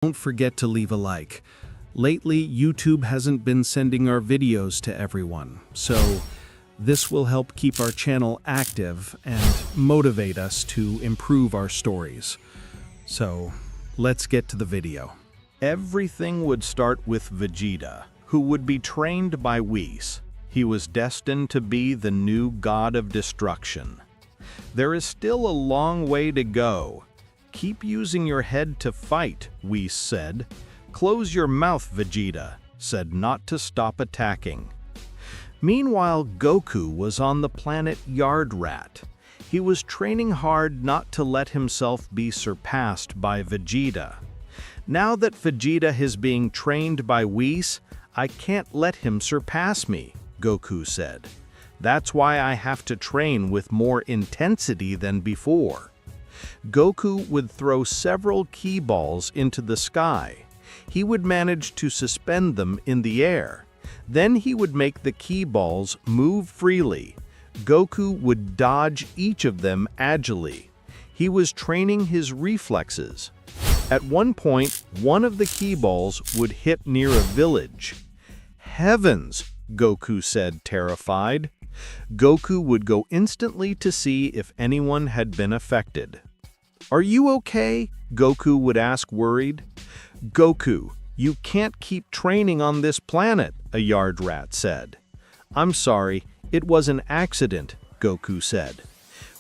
Don't forget to leave a like. Lately, YouTube hasn't been sending our videos to everyone, so this will help keep our channel active and motivate us to improve our stories. So, let's get to the video. Everything would start with Vegeta, who would be trained by Whis. He was destined to be the new god of destruction. There is still a long way to go. Keep using your head to fight, Whis said. Close your mouth, Vegeta said not to stop attacking. Meanwhile, Goku was on the planet Yard Rat. He was training hard not to let himself be surpassed by Vegeta. Now that Vegeta is being trained by Whis, I can't let him surpass me, Goku said. That's why I have to train with more intensity than before. Goku would throw several ki balls into the sky. He would manage to suspend them in the air. Then he would make the ki balls move freely. Goku would dodge each of them agilely. He was training his reflexes. At one point, one of the ki balls would hit near a village. Heavens, Goku said, terrified. Goku would go instantly to see if anyone had been affected. Are you okay? Goku would ask, worried. Goku, you can't keep training on this planet, a Yard Rat said. I'm sorry, it was an accident, Goku said.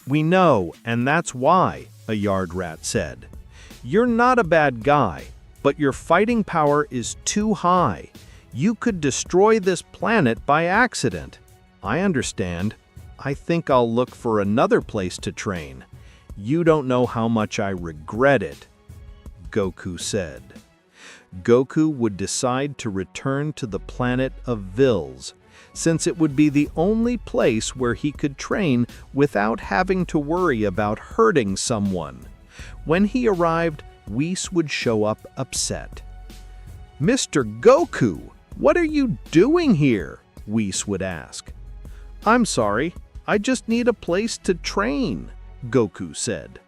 We know, and that's why, a Yard Rat said. You're not a bad guy, but your fighting power is too high. You could destroy this planet by accident. I understand. I think I'll look for another place to train. You don't know how much I regret it, Goku said. Goku would decide to return to the planet of Vils, since it would be the only place where he could train without having to worry about hurting someone. When he arrived, Whis would show up upset. Mr. Goku, what are you doing here? Whis would ask. I'm sorry, I just need a place to train, Goku said.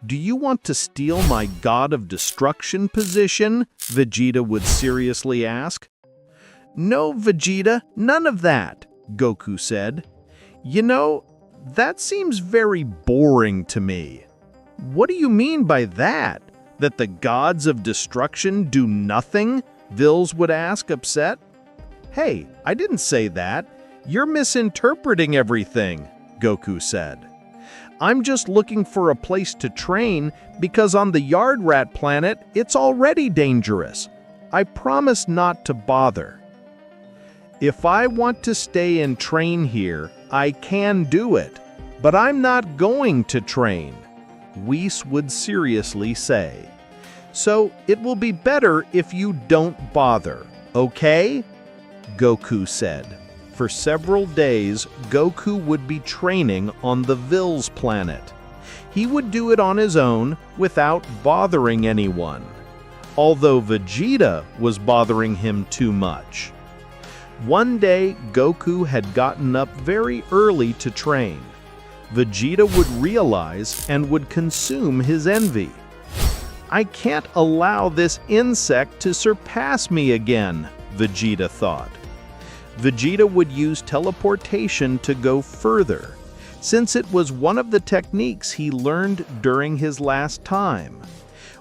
Do you want to steal my God of Destruction position? Vegeta would seriously ask. No, Vegeta, none of that, Goku said. You know, that seems very boring to me. What do you mean by that? That the gods of destruction do nothing? Vils would ask, upset. Hey, I didn't say that. You're misinterpreting everything, Goku said. I'm just looking for a place to train because on the Yard Rat planet, it's already dangerous. I promise not to bother. If I want to stay and train here, I can do it, but I'm not going to train, Whis would seriously say. So it will be better if you don't bother, okay? Goku said. For several days, Goku would be training on the Vils planet. He would do it on his own without bothering anyone, although Vegeta was bothering him too much. One day, Goku had gotten up very early to train. Vegeta would realize and would consume his envy. I can't allow this insect to surpass me again, Vegeta thought. Vegeta would use teleportation to go further, since it was one of the techniques he learned during his last time.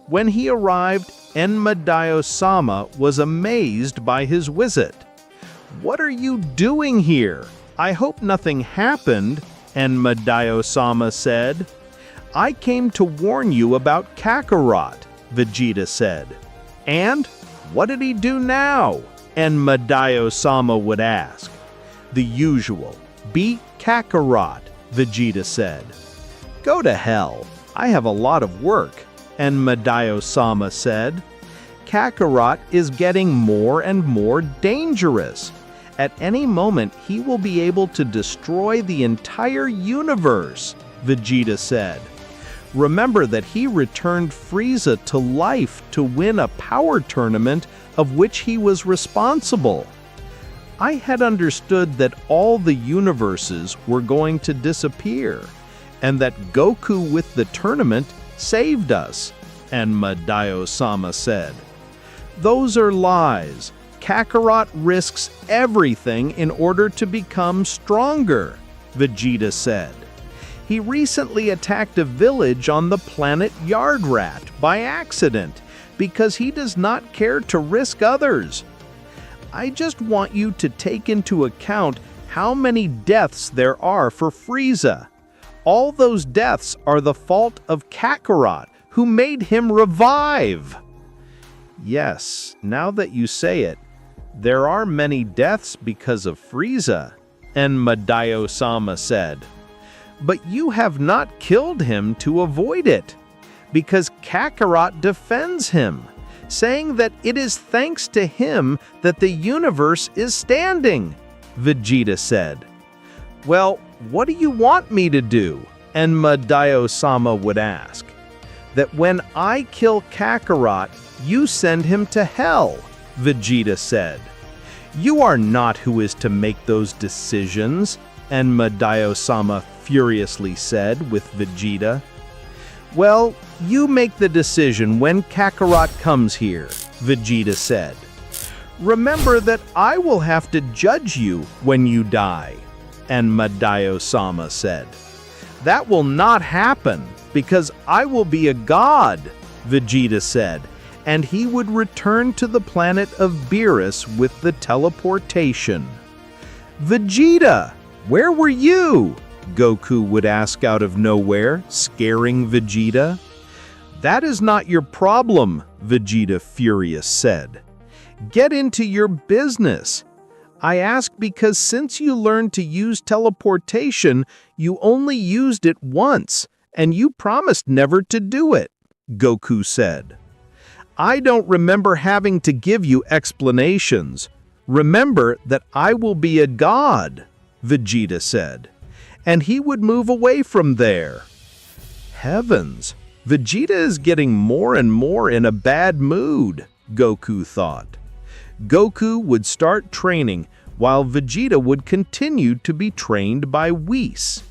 When he arrived, Enma-Dio-Sama was amazed by his visit. What are you doing here? I hope nothing happened, Enma-Dio-Sama said. I came to warn you about Kakarot, Vegeta said. And what did he do now? Enma-Dio-Sama would ask. The usual, beat Kakarot, Vegeta said. Go to hell, I have a lot of work, Enma-Dio-Sama said. Kakarot is getting more and more dangerous. At any moment, he will be able to destroy the entire universe, Vegeta said. Remember that he returned Frieza to life to win a power tournament of which he was responsible. I had understood that all the universes were going to disappear, and that Goku with the tournament saved us. Enma Dio-sama said. Those are lies. Kakarot risks everything in order to become stronger, Vegeta said. He recently attacked a village on the planet Yardrat by accident because he does not care to risk others. I just want you to take into account how many deaths there are for Frieza. All those deaths are the fault of Kakarot, who made him revive. Yes, now that you say it, there are many deaths because of Frieza, Enma Dio-sama said. But you have not killed him to avoid it, because Kakarot defends him, saying that it is thanks to him that the universe is standing, Vegeta said. Well, what do you want me to do? Enma Dio-sama would ask. That when I kill Kakarot, you send him to hell, Vegeta said. You are not who is to make those decisions, Enma Dio-sama furiously said with Vegeta. Well, you make the decision when Kakarot comes here, Vegeta said. Remember that I will have to judge you when you die, Enma Dio-sama said. That will not happen, because I will be a god, Vegeta said, and he would return to the planet of Beerus with the teleportation. Vegeta, where were you? Goku would ask out of nowhere, scaring Vegeta. That is not your problem, Vegeta furious said. Get into your business. I ask because since you learned to use teleportation, you only used it once, and you promised never to do it, Goku said. I don't remember having to give you explanations. Remember that I will be a god, Vegeta said, and he would move away from there. Heavens, Vegeta is getting more and more in a bad mood, Goku thought. Goku would start training while Vegeta would continue to be trained by Whis.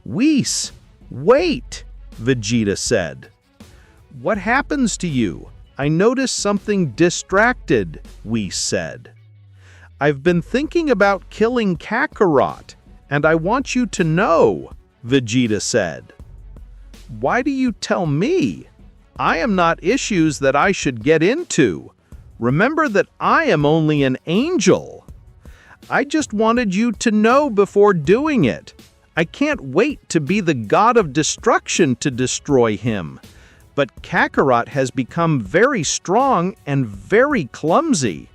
Whis, wait, Vegeta said. What happens to you? I noticed something distracted, Whis said. I've been thinking about killing Kakarot, and I want you to know, Vegeta said. Why do you tell me? I am not issues that I should get into. Remember that I am only an angel. I just wanted you to know before doing it. I can't wait to be the god of destruction to destroy him. But Kakarot has become very strong and very clumsy.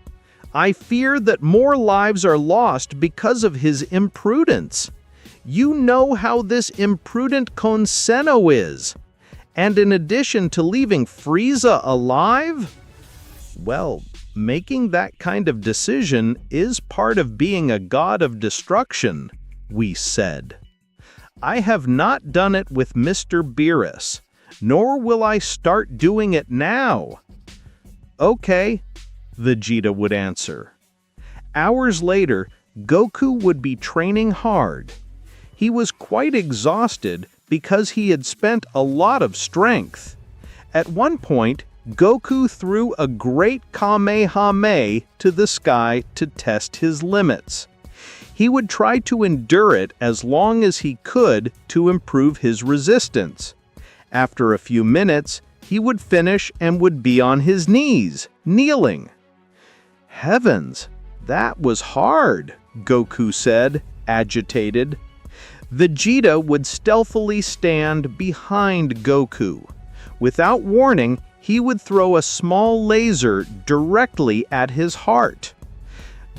I fear that more lives are lost because of his imprudence. You know how this imprudent Zeno is. And in addition to leaving Frieza alive? Well, making that kind of decision is part of being a god of destruction, Whis said. I have not done it with Mr. Beerus, nor will I start doing it now. Okay, Vegeta would answer. Hours later, Goku would be training hard. He was quite exhausted because he had spent a lot of strength. At one point, Goku threw a great Kamehameha to the sky to test his limits. He would try to endure it as long as he could to improve his resistance. After a few minutes, he would finish and would be on his knees, kneeling. Heavens, that was hard, Goku said, agitated. Vegeta would stealthily stand behind Goku. Without warning, he would throw a small laser directly at his heart.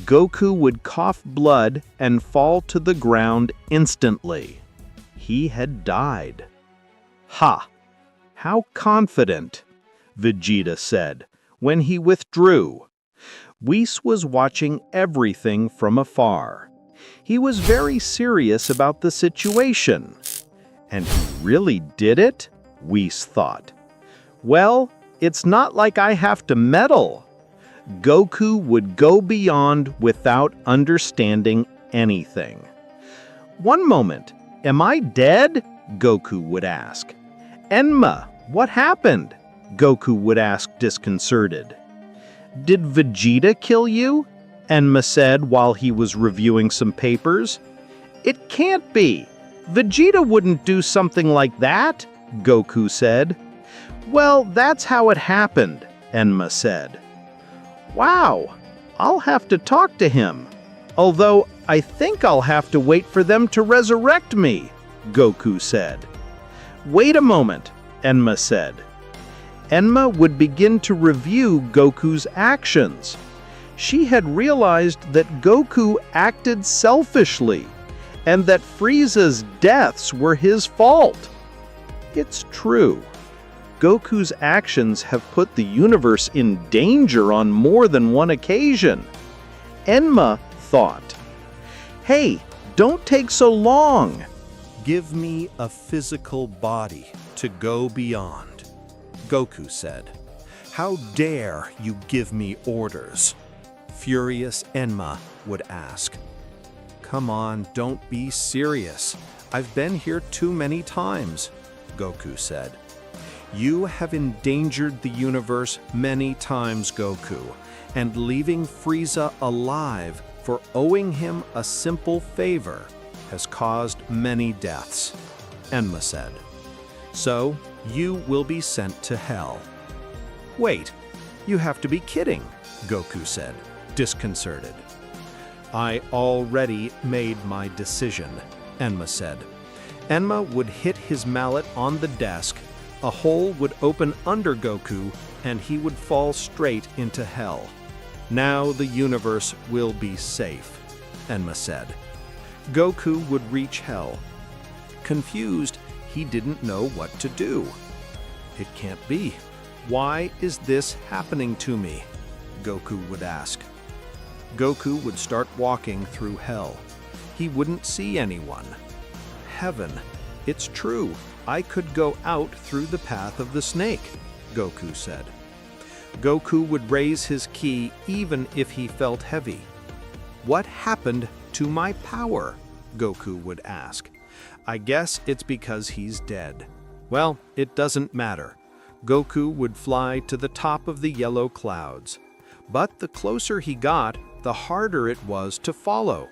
Goku would cough blood and fall to the ground instantly. He had died. Ha! How confident, Vegeta said, when he withdrew. Whis was watching everything from afar. He was very serious about the situation. And he really did it? Whis thought. Well, it's not like I have to meddle. Goku would go beyond without understanding anything. One moment, am I dead? Goku would ask. Enma, what happened? Goku would ask disconcerted. Did Vegeta kill you? Enma said while he was reviewing some papers. It can't be. Vegeta wouldn't do something like that, Goku said. Well, that's how it happened, Enma said. Wow, I'll have to talk to him. Although I think I'll have to wait for them to resurrect me, Goku said. Wait a moment, Enma said. Enma would begin to review Goku's actions. She had realized that Goku acted selfishly, and that Frieza's deaths were his fault. It's true. Goku's actions have put the universe in danger on more than one occasion. Enma thought, "Hey, don't take so long. Give me a physical body to go beyond," Goku said. "How dare you give me orders?" Furious Enma would ask. "Come on, don't be serious. I've been here too many times," Goku said. "You have endangered the universe many times, Goku, and leaving Frieza alive for owing him a simple favor has caused many deaths," Enma said. "So you will be sent to hell." "Wait, you have to be kidding," Goku said, disconcerted. "I already made my decision," Enma said. Enma would hit his mallet on the desk, a hole would open under Goku, and he would fall straight into hell. "Now the universe will be safe," Enma said. Goku would reach hell. Confused, he didn't know what to do. "It can't be. Why is this happening to me?" Goku would ask. Goku would start walking through hell. He wouldn't see anyone. "Heaven, it's true. I could go out through the path of the snake," Goku said. Goku would raise his ki even if he felt heavy. "What happened to my power?" Goku would ask. "I guess it's because he's dead." Well, it doesn't matter. Goku would fly to the top of the yellow clouds. But the closer he got, the harder it was to follow.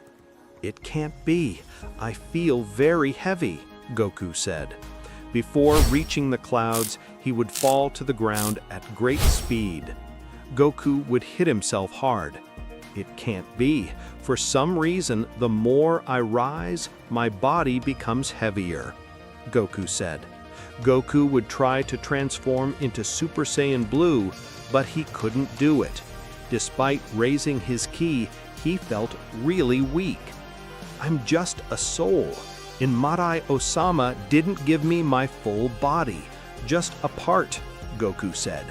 "It can't be. I feel very heavy," Goku said. Before reaching the clouds, he would fall to the ground at great speed. Goku would hit himself hard. "It can't be. For some reason, the more I rise, my body becomes heavier," Goku said. Goku would try to transform into Super Saiyan Blue, but he couldn't do it. Despite raising his ki, he felt really weak. "I'm just a soul. Immortal Osama didn't give me my full body, just a part," Goku said.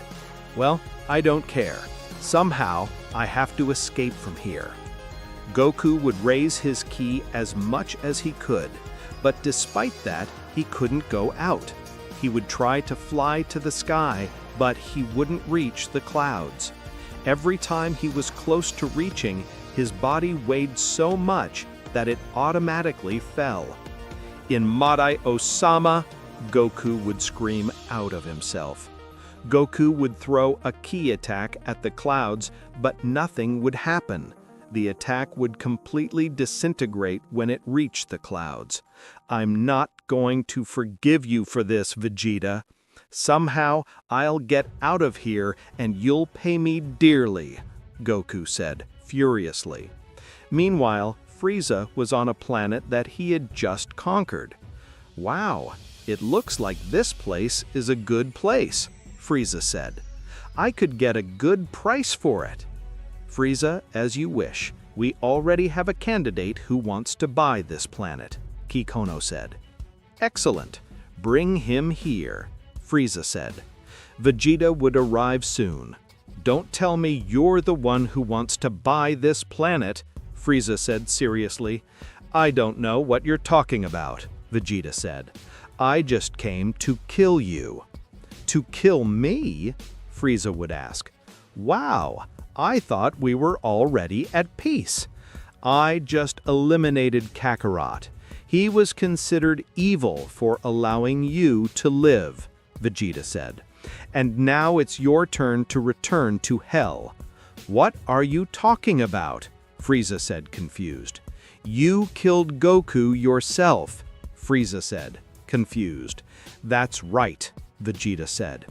"Well, I don't care. Somehow, I have to escape from here." Goku would raise his ki as much as he could, but despite that, he couldn't go out. He would try to fly to the sky, but he wouldn't reach the clouds. Every time he was close to reaching, his body weighed so much that it automatically fell. "Immortal Osama!" Goku would scream out of himself. Goku would throw a ki attack at the clouds, but nothing would happen. The attack would completely disintegrate when it reached the clouds. "I'm not going to forgive you for this, Vegeta. Somehow I'll get out of here and you'll pay me dearly," Goku said, furiously. Meanwhile, Frieza was on a planet that he had just conquered. "Wow, it looks like this place is a good place," Frieza said. "I could get a good price for it." "Frieza, as you wish. We already have a candidate who wants to buy this planet," Kikono said. "Excellent. Bring him here," Frieza said. "Vegeta would arrive soon." "Don't tell me you're the one who wants to buy this planet," Frieza said seriously. "I don't know what you're talking about," Vegeta said. "I just came to kill you." "To kill me?" Frieza would ask. "Wow, I thought we were already at peace." "I just eliminated Kakarot. He was considered evil for allowing you to live," Vegeta said. And now it's your turn to return to hell." "What are you talking about?" Frieza said, confused. "You killed Goku yourself," Frieza said, confused. "That's right," Vegeta said.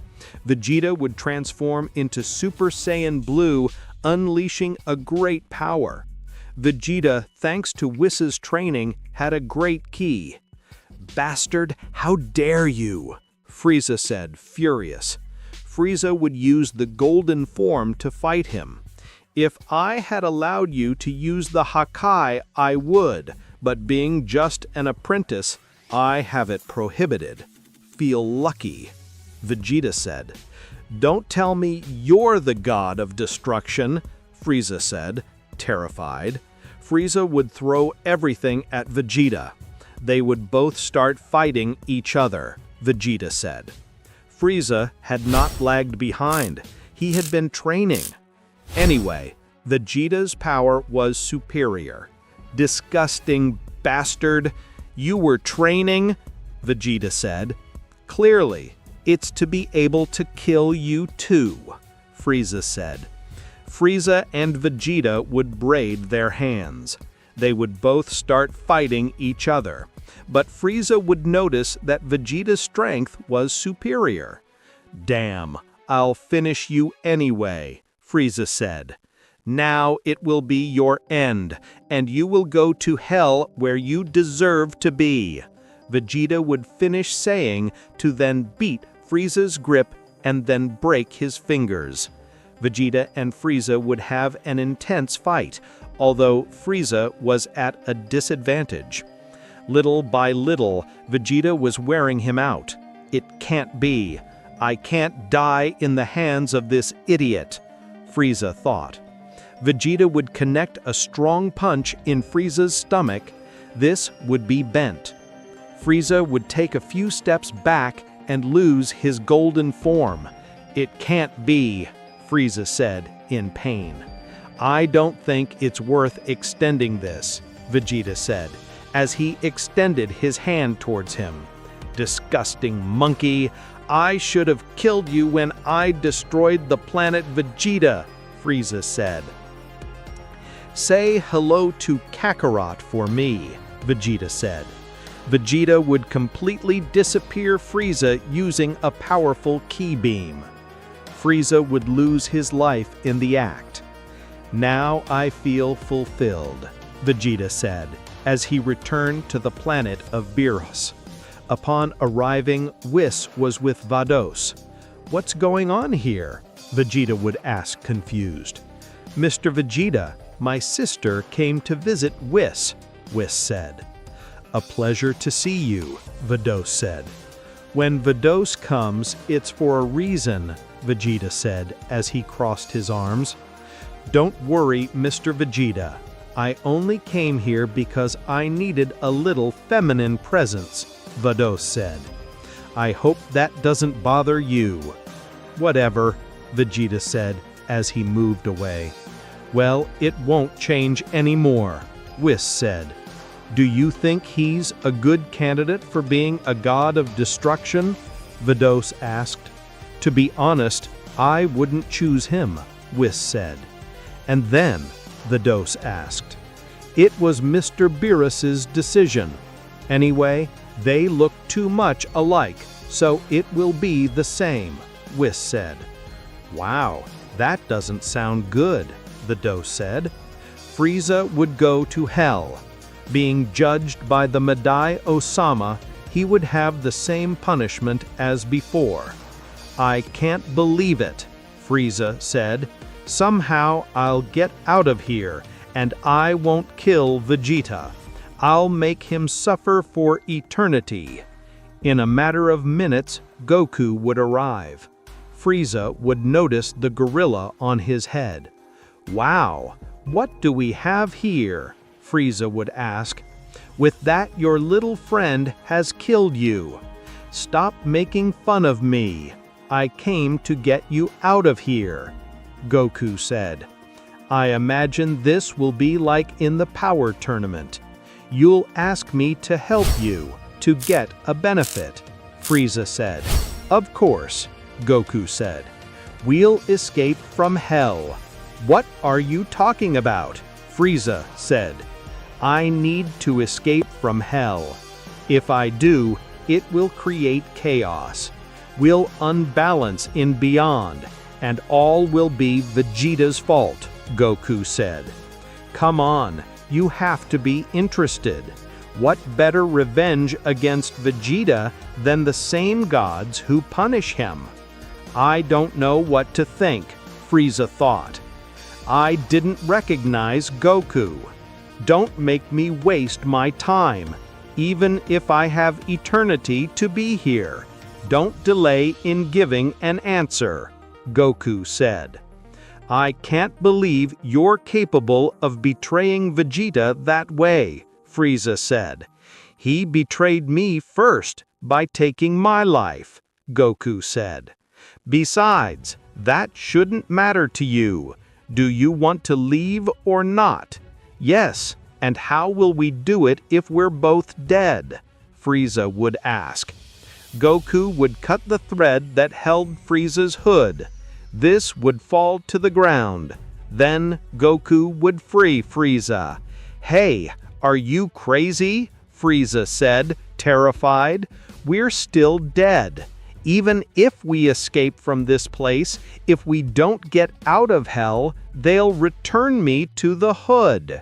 Vegeta would transform into Super Saiyan Blue, unleashing a great power. Vegeta, thanks to Whis's training, had a great ki. "Bastard, how dare you!" Frieza said, furious. Frieza would use the golden form to fight him. "If I had allowed you to use the Hakai, I would, but being just an apprentice, I have it prohibited." "Feel lucky," Vegeta said. "Don't tell me you're the god of destruction," Frieza said, terrified. Frieza would throw everything at Vegeta. They would both start fighting each other, Vegeta said. Frieza had not lagged behind. He had been training. Anyway, Vegeta's power was superior. "Disgusting bastard! You were training?" Vegeta said. "Clearly, it's to be able to kill you too," Frieza said. Frieza and Vegeta would braid their hands. They would both start fighting each other. But Frieza would notice that Vegeta's strength was superior. "Damn, I'll finish you anyway," Frieza said. "Now it will be your end, and you will go to hell where you deserve to be," Vegeta would finish saying, to then beat Frieza's grip and then break his fingers. Vegeta and Frieza would have an intense fight, although Frieza was at a disadvantage. Little by little, Vegeta was wearing him out. "It can't be. I can't die in the hands of this idiot," Frieza thought. Vegeta would connect a strong punch in Frieza's stomach. This would be bent. Frieza would take a few steps back and lose his golden form. "It can't be," Frieza said, in pain. "I don't think it's worth extending this," Vegeta said, as he extended his hand towards him. "Disgusting monkey! I should have killed you when I destroyed the planet Vegeta," Frieza said. "Say hello to Kakarot for me," Vegeta said. Vegeta would completely disappear Frieza using a powerful ki beam. Frieza would lose his life in the act. "Now I feel fulfilled," Vegeta said, as he returned to the planet of Beerus. Upon arriving, Whis was with Vados. "What's going on here?" Vegeta would ask, confused. "Mr. Vegeta, my sister came to visit Whis," Whis said. "A pleasure to see you," Vados said. "When Vados comes, it's for a reason," Vegeta said as he crossed his arms. "Don't worry, Mr. Vegeta. I only came here because I needed a little feminine presence," Vados said. "I hope that doesn't bother you." "Whatever," Vegeta said as he moved away. "Well, it won't change anymore," Whis said. "Do you think he's a good candidate for being a god of destruction?" Vados asked. "To be honest, I wouldn't choose him," Whis said. "And then?" Vados asked. "It was Mr. Beerus's decision. Anyway, they look too much alike, so it will be the same," Whis said. "Wow, that doesn't sound good," Vados said. "Frieza would go to hell. Being judged by the Madai Osama, he would have the same punishment as before." "I can't believe it," Frieza said. "Somehow I'll get out of here, and I won't kill Vegeta. I'll make him suffer for eternity." In a matter of minutes, Goku would arrive. Frieza would notice the gorilla on his head. "Wow, what do we have here?" Frieza would ask. "With that, your little friend has killed you. Stop making fun of me. I came to get you out of here," Goku said. "I imagine this will be like in the power tournament. You'll ask me to help you to get a benefit," Frieza said. "Of course," Goku said. "We'll escape from hell." "What are you talking about?" Frieza said. "I need to escape from hell. If I do, it will create chaos. We'll unbalance in Beyond, and all will be Vegeta's fault," Goku said. "Come on, you have to be interested. What better revenge against Vegeta than the same gods who punish him?" "I don't know what to think," Frieza thought. "I didn't recognize Goku. Don't make me waste my time, even if I have eternity to be here. Don't delay in giving an answer," Goku said. "I can't believe you're capable of betraying Vegeta that way," Frieza said. "He betrayed me first by taking my life," Goku said. "Besides, that shouldn't matter to you. Do you want to leave or not?" "Yes, and how will we do it if we're both dead?" Frieza would ask. Goku would cut the thread that held Frieza's hood. This would fall to the ground. Then Goku would free Frieza. "Hey, are you crazy?" Frieza said, terrified. "We're still dead. Even if we escape from this place, if we don't get out of hell, they'll return me to the hood."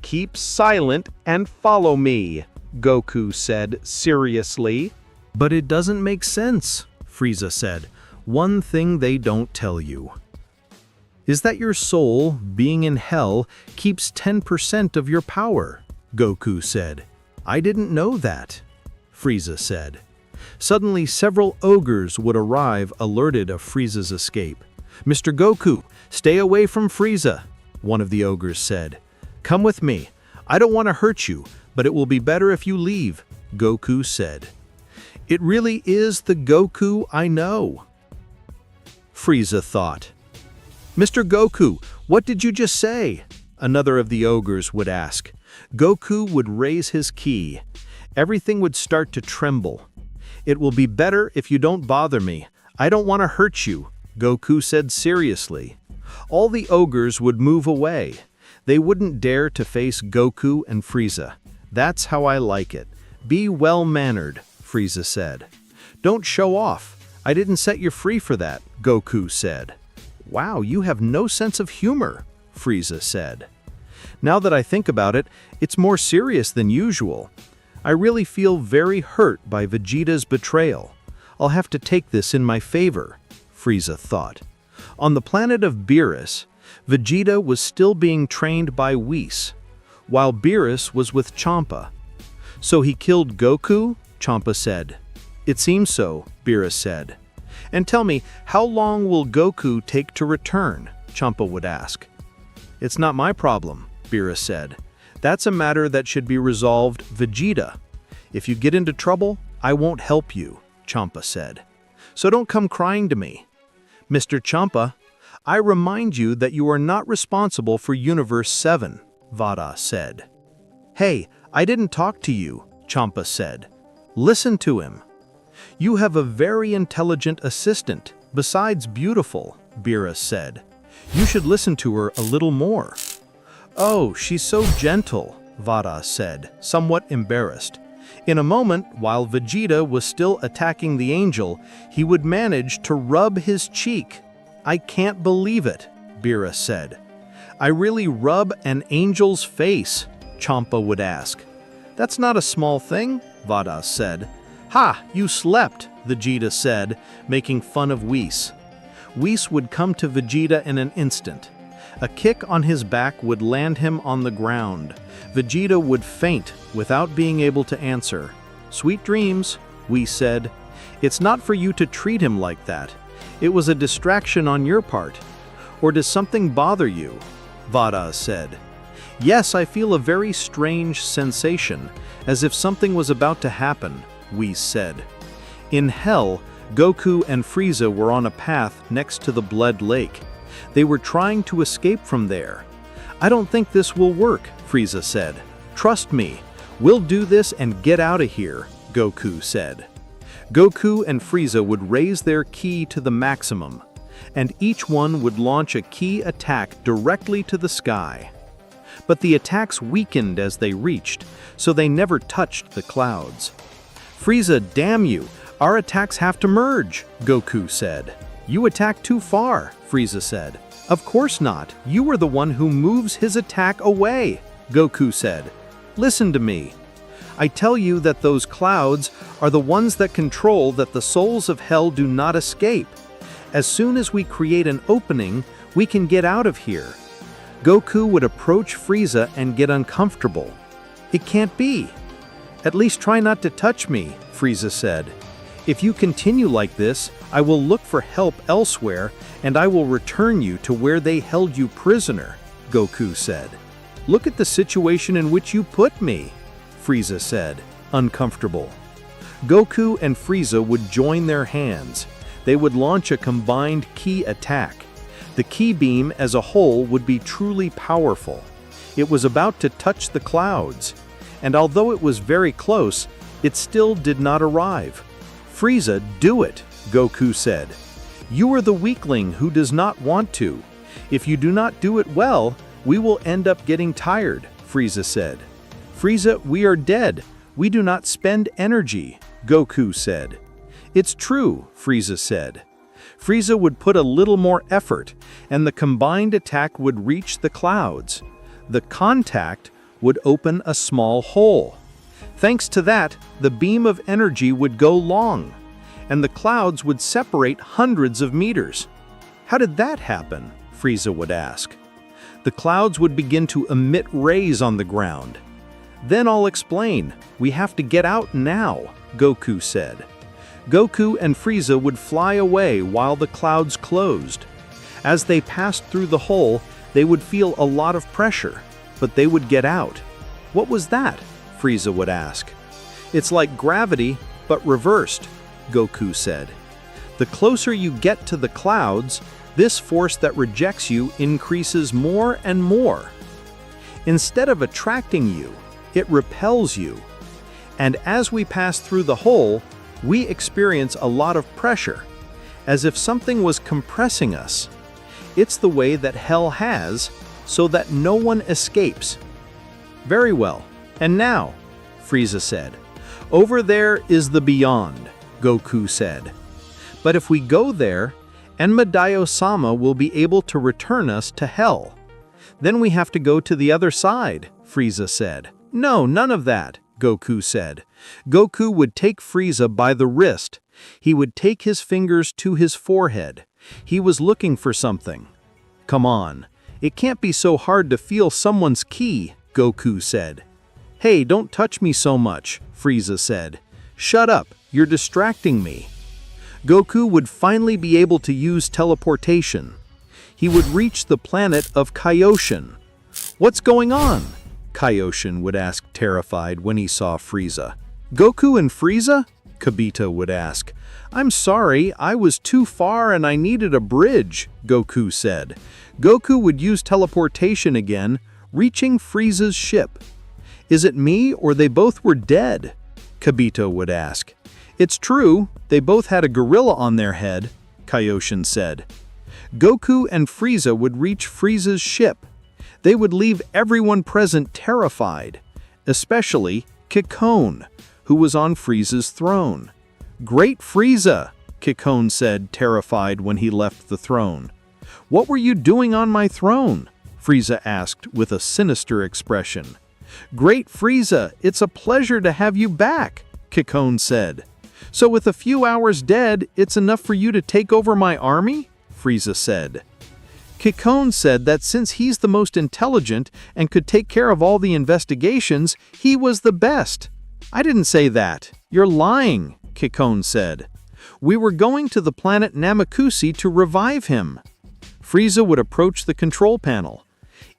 "Keep silent and follow me," Goku said seriously. "But it doesn't make sense," Frieza said. "One thing they don't tell you is that your soul, being in hell, keeps 10% of your power," Goku said. "I didn't know that," Frieza said. Suddenly, several ogres would arrive, alerted of Frieza's escape. "Mr. Goku, stay away from Frieza," one of the ogres said. "Come with me. I don't want to hurt you, but it will be better if you leave," Goku said. "It really is the Goku I know," Frieza thought. "Mr. Goku, what did you just say?" another of the ogres would ask. Goku would raise his ki. Everything would start to tremble. "It will be better if you don't bother me. I don't want to hurt you," Goku said seriously. All the ogres would move away. They wouldn't dare to face Goku and Frieza. "That's how I like it. Be well-mannered," Frieza said. "Don't show off. I didn't set you free for that," Goku said. "Wow, you have no sense of humor," Frieza said. "Now that I think about it, it's more serious than usual. I really feel very hurt by Vegeta's betrayal. I'll have to take this in my favor," Frieza thought. On the planet of Beerus, Vegeta was still being trained by Whis, while Beerus was with Champa. "So he killed Goku?" Champa said. "It seems so," Beerus said. "And tell me, how long will Goku take to return?" Champa would ask. "It's not my problem," Beerus said. "That's a matter that should be resolved Vegeta. If you get into trouble, I won't help you," Champa said. "So don't come crying to me." "Mr. Champa, I remind you that you are not responsible for Universe 7, Vada said. "Hey, I didn't talk to you," Champa said. "Listen to him." "You have a very intelligent assistant, besides beautiful," Beerus said. "You should listen to her a little more." "Oh, she's so gentle," Vada said, somewhat embarrassed. In a moment, while Vegeta was still attacking the angel, he would manage to rub his cheek. "I can't believe it," Beerus said. "I really rub an angel's face?" Champa would ask. "That's not a small thing," Vada said. "Ha, you slept," Vegeta said, making fun of Whis. Whis would come to Vegeta in an instant. A kick on his back would land him on the ground. Vegeta would faint without being able to answer. "Sweet dreams," Whis said. "It's not for you to treat him like that. It was a distraction on your part. Or does something bother you?" Vada said. "Yes, I feel a very strange sensation, as if something was about to happen," Whis said. In hell, Goku and Frieza were on a path next to the Blood Lake. They were trying to escape from there. "I don't think this will work," Frieza said. "Trust me, we'll do this and get out of here," Goku said. Goku and Frieza would raise their ki to the maximum, and each one would launch a ki attack directly to the sky. But the attacks weakened as they reached, so they never touched the clouds. "Frieza, damn you! Our attacks have to merge," Goku said. "You attack too far," Frieza said. "Of course not. You were the one who moves his attack away," Goku said. "Listen to me. I tell you that those clouds are the ones that control that the souls of hell do not escape. As soon as we create an opening, we can get out of here." Goku would approach Frieza and get uncomfortable. "It can't be." "At least try not to touch me," Frieza said. "If you continue like this, I will look for help elsewhere and I will return you to where they held you prisoner," Goku said. "Look at the situation in which you put me," Frieza said, uncomfortable. Goku and Frieza would join their hands. They would launch a combined ki attack. The ki beam as a whole would be truly powerful. It was about to touch the clouds, and although it was very close, it still did not arrive. "Frieza, do it," Goku said. "You are the weakling who does not want to. If you do not do it well, we will end up getting tired," Frieza said. "Frieza, we are dead. We do not spend energy," Goku said. "It's true," Frieza said. Frieza would put a little more effort, and the combined attack would reach the clouds. The contact would open a small hole. Thanks to that, the beam of energy would go long, and the clouds would separate hundreds of meters. "How did that happen?" Frieza would ask. "The clouds would begin to emit rays on the ground." "Then I'll explain. We have to get out now," Goku said. Goku and Frieza would fly away while the clouds closed. As they passed through the hole, they would feel a lot of pressure, but they would get out. "What was that?" Frieza would ask. "It's like gravity, but reversed," Goku said. "The closer you get to the clouds, this force that rejects you increases more and more. Instead of attracting you, it repels you. And as we pass through the hole, we experience a lot of pressure, as if something was compressing us. It's the way that hell has, so that no one escapes." "Very well. And now," Frieza said. "Over there is the beyond," Goku said. "But if we go there, Enmadayo-sama will be able to return us to hell. Then we have to go to the other side," Frieza said. "No, none of that," Goku said. Goku would take Frieza by the wrist. He would take his fingers to his forehead. He was looking for something. "Come on. It can't be so hard to feel someone's ki," Goku said. "Hey, don't touch me so much," Frieza said. "Shut up, you're distracting me." Goku would finally be able to use teleportation. He would reach the planet of Kaioshin. "What's going on?" Kaioshin would ask, terrified, when he saw Frieza. "Goku and Frieza?" Kibito would ask. "I'm sorry, I was too far and I needed a bridge," Goku said. Goku would use teleportation again, reaching Frieza's ship. "Is it me or they both were dead?" Kibito would ask. "It's true, they both had a gorilla on their head," Kaioshin said. Goku and Frieza would reach Frieza's ship. They would leave everyone present terrified, especially Kikone, who was on Frieza's throne. "Great Frieza," Kikone said, terrified when he left the throne. "What were you doing on my throne?" Frieza asked with a sinister expression. "Great Frieza, it's a pleasure to have you back," Kikone said. "So with a few hours dead, it's enough for you to take over my army?" Frieza said. Kikone said that since he's the most intelligent and could take care of all the investigations, he was the best. "I didn't say that. You're lying," Kikone said. "We were going to the planet Namakusi to revive him." Frieza would approach the control panel.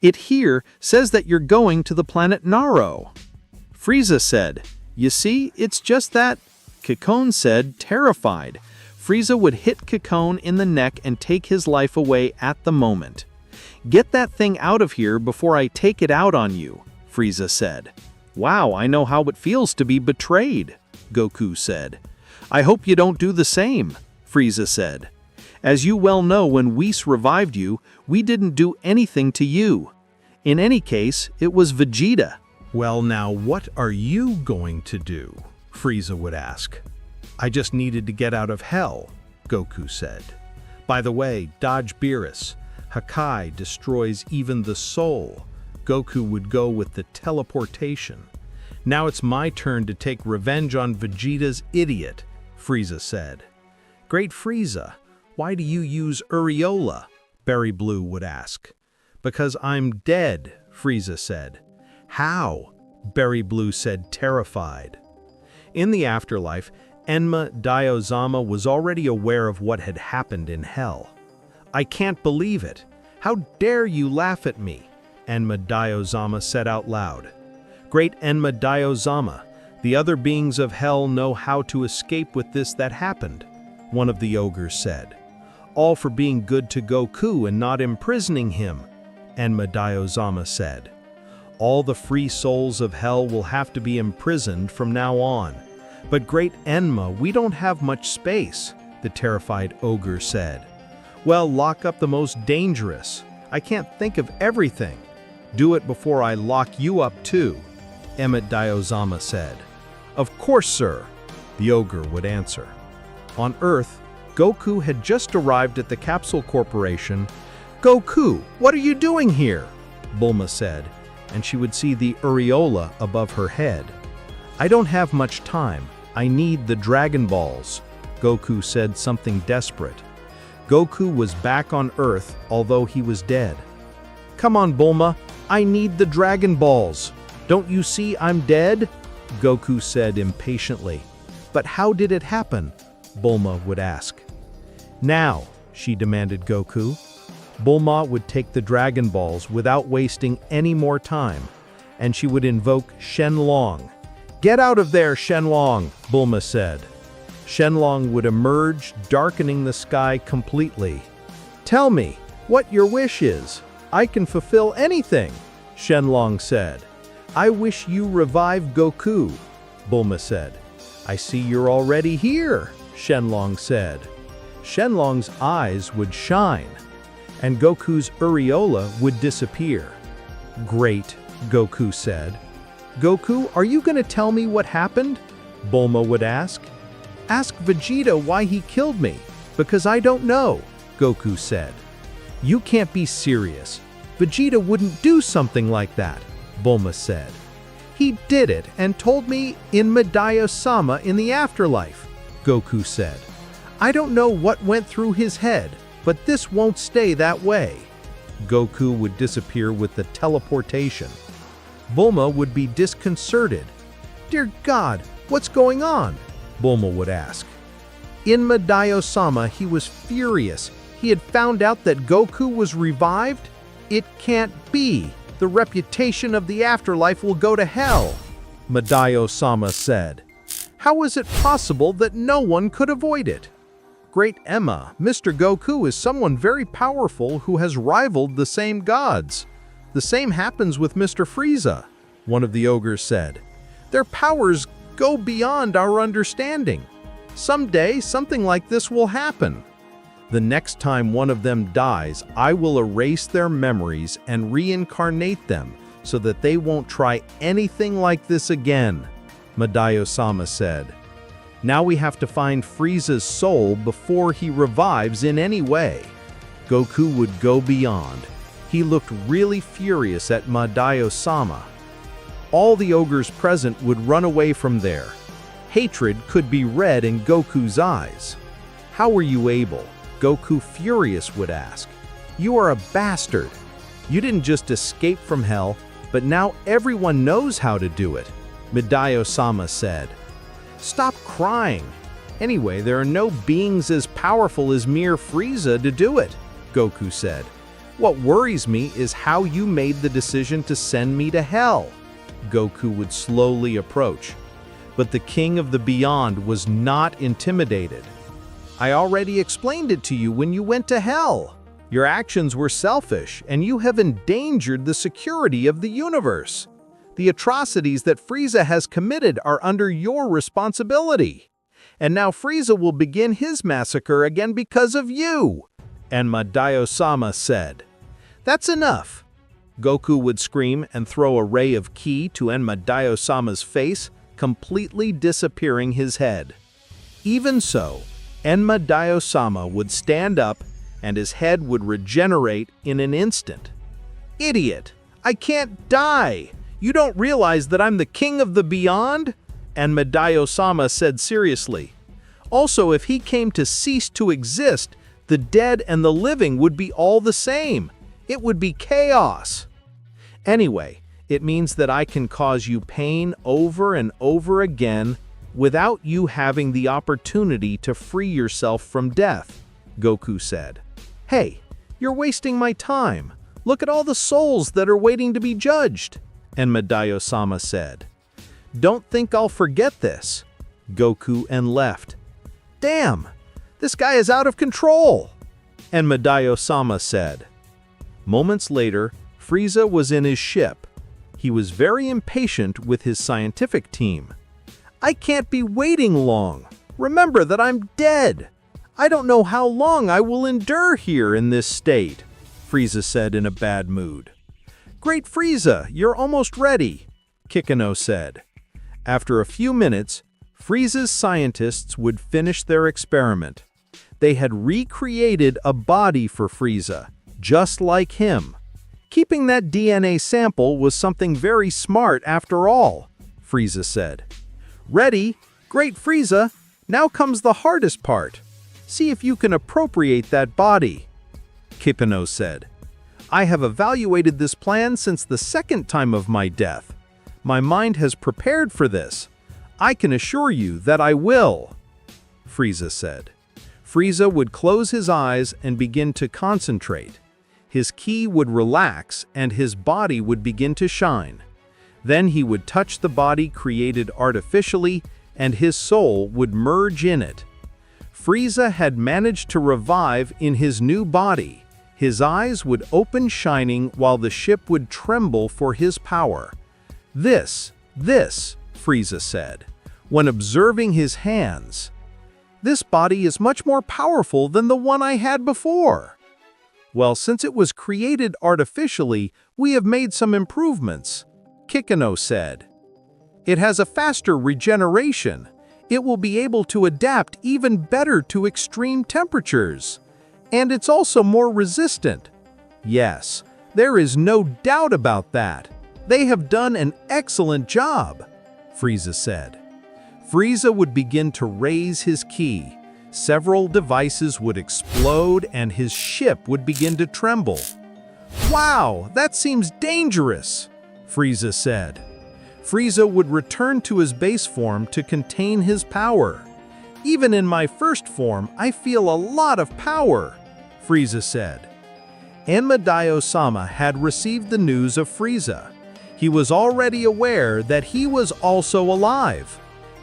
"It here says that you're going to the planet Naro." Frieza said, "You see, it's just that," Kikone said, terrified. Frieza would hit Kikone in the neck and take his life away at the moment. "Get that thing out of here before I take it out on you," Frieza said. "Wow, I know how it feels to be betrayed," Goku said. I hope you don't do the same, Frieza said. As you well know, when Whis revived you, we didn't do anything to you. In any case, it was Vegeta. Well, now what are you going to do? Frieza would ask. I just needed to get out of hell, Goku said. By the way, dodge Beerus. Hakai destroys even the soul. Goku would go with the teleportation. Now it's my turn to take revenge on Vegeta's idiot, Frieza said. Great Frieza, why do you use Uriola? Berry Blue would ask. Because I'm dead, Frieza said. How? Berry Blue said, terrified. In the afterlife, Enma Diozama was already aware of what had happened in hell. I can't believe it. How dare you laugh at me? Enma Diozama said out loud. Great Enma Diozama, the other beings of hell know how to escape with this that happened, one of the ogres said. All for being good to Goku and not imprisoning him, Enma Diozama said. All the free souls of hell will have to be imprisoned from now on. But great Enma, we don't have much space, the terrified ogre said. Well, lock up the most dangerous. I can't think of everything. Do it before I lock you up too, Enma Diozama said. Of course, sir, the ogre would answer. On Earth, Goku had just arrived at the Capsule Corporation. Goku, what are you doing here? Bulma said, and she would see the Uriola above her head. I don't have much time. I need the Dragon Balls. Goku said something desperate. Goku was back on Earth, although he was dead. Come on, Bulma. I need the Dragon Balls. Don't you see I'm dead? Goku said impatiently. But how did it happen? Bulma would ask. Now, she demanded Goku. Bulma would take the Dragon Balls without wasting any more time, and she would invoke Shenlong. Get out of there, Shenlong, Bulma said. Shenlong would emerge, darkening the sky completely. Tell me what your wish is. I can fulfill anything, Shenlong said. I wish you revive Goku, Bulma said. I see you're already here, Shenlong said. Shenlong's eyes would shine, and Goku's Uriola would disappear. Great, Goku said. Goku, are you going to tell me what happened? Bulma would ask. Ask Vegeta why he killed me, because I don't know, Goku said. You can't be serious. Vegeta wouldn't do something like that, Bulma said. He did it and told me in Madaya-sama in the afterlife, Goku said. I don't know what went through his head, but this won't stay that way. Goku would disappear with the teleportation. Bulma would be disconcerted. Dear God, what's going on? Bulma would ask. In Madaya-sama, he was furious. He had found out that Goku was revived. It can't be. The reputation of the afterlife will go to hell, Madaya-sama said. How is it possible that no one could avoid it? Great Emma, Mr. Goku is someone very powerful who has rivaled the same gods. The same happens with Mr. Frieza, one of the ogres said. Their powers go beyond our understanding. Someday, something like this will happen. The next time one of them dies, I will erase their memories and reincarnate them so that they won't try anything like this again, Madaya-sama said. Now we have to find Frieza's soul before he revives in any way. Goku would go beyond. He looked really furious at Madaya-sama. All the ogres present would run away from there. Hatred could be read in Goku's eyes. How were you able? Goku furious would ask. You are a bastard. You didn't just escape from hell, but now everyone knows how to do it, Madaya-sama said. Stop crying. Anyway, there are no beings as powerful as mere Frieza to do it, Goku said. What worries me is how you made the decision to send me to hell. Goku would slowly approach. But the King of the Beyond was not intimidated. I already explained it to you when you went to hell. Your actions were selfish, and you have endangered the security of the universe. The atrocities that Frieza has committed are under your responsibility. And now Frieza will begin his massacre again because of you, Enma Daio-sama said. That's enough. Goku would scream and throw a ray of ki to Enma Daio-sama's face, completely disappearing his head. Even so, Enma Daio-sama would stand up and his head would regenerate in an instant. Idiot! I can't die! You don't realize that I'm the king of the beyond? Enma Daio-sama said seriously. Also, if he came to cease to exist, the dead and the living would be all the same. It would be chaos. Anyway, it means that I can cause you pain over and over again without you having the opportunity to free yourself from death, Goku said. Hey, you're wasting my time. Look at all the souls that are waiting to be judged, Enma Daio-sama said. Don't think I'll forget this. Goku and left. Damn, this guy is out of control, Enma Daio-sama said. Moments later, Frieza was in his ship. He was very impatient with his scientific team. I can't be waiting long. Remember that I'm dead. I don't know how long I will endure here in this state, Frieza said in a bad mood. Great Frieza, you're almost ready, Kikino said. After a few minutes, Frieza's scientists would finish their experiment. They had recreated a body for Frieza, just like him. Keeping that DNA sample was something very smart after all, Frieza said. Ready? Great Frieza, now comes the hardest part. See if you can appropriate that body, Kikino said. I have evaluated this plan since the second time of my death. My mind has prepared for this. I can assure you that I will, Frieza said. Frieza would close his eyes and begin to concentrate. His ki would relax and his body would begin to shine. Then he would touch the body created artificially and his soul would merge in it. Frieza had managed to revive in his new body. His eyes would open shining while the ship would tremble for his power. This, Frieza said, when observing his hands. This body is much more powerful than the one I had before. Well, since it was created artificially, we have made some improvements, Kikino said. It has a faster regeneration. It will be able to adapt even better to extreme temperatures. And it's also more resistant. Yes, there is no doubt about that. They have done an excellent job, Frieza said. Frieza would begin to raise his ki. Several devices would explode and his ship would begin to tremble. Wow, that seems dangerous, Frieza said. Frieza would return to his base form to contain his power. Even in my first form, I feel a lot of power, Frieza said. Enma Daio-sama had received the news of Frieza. He was already aware that he was also alive.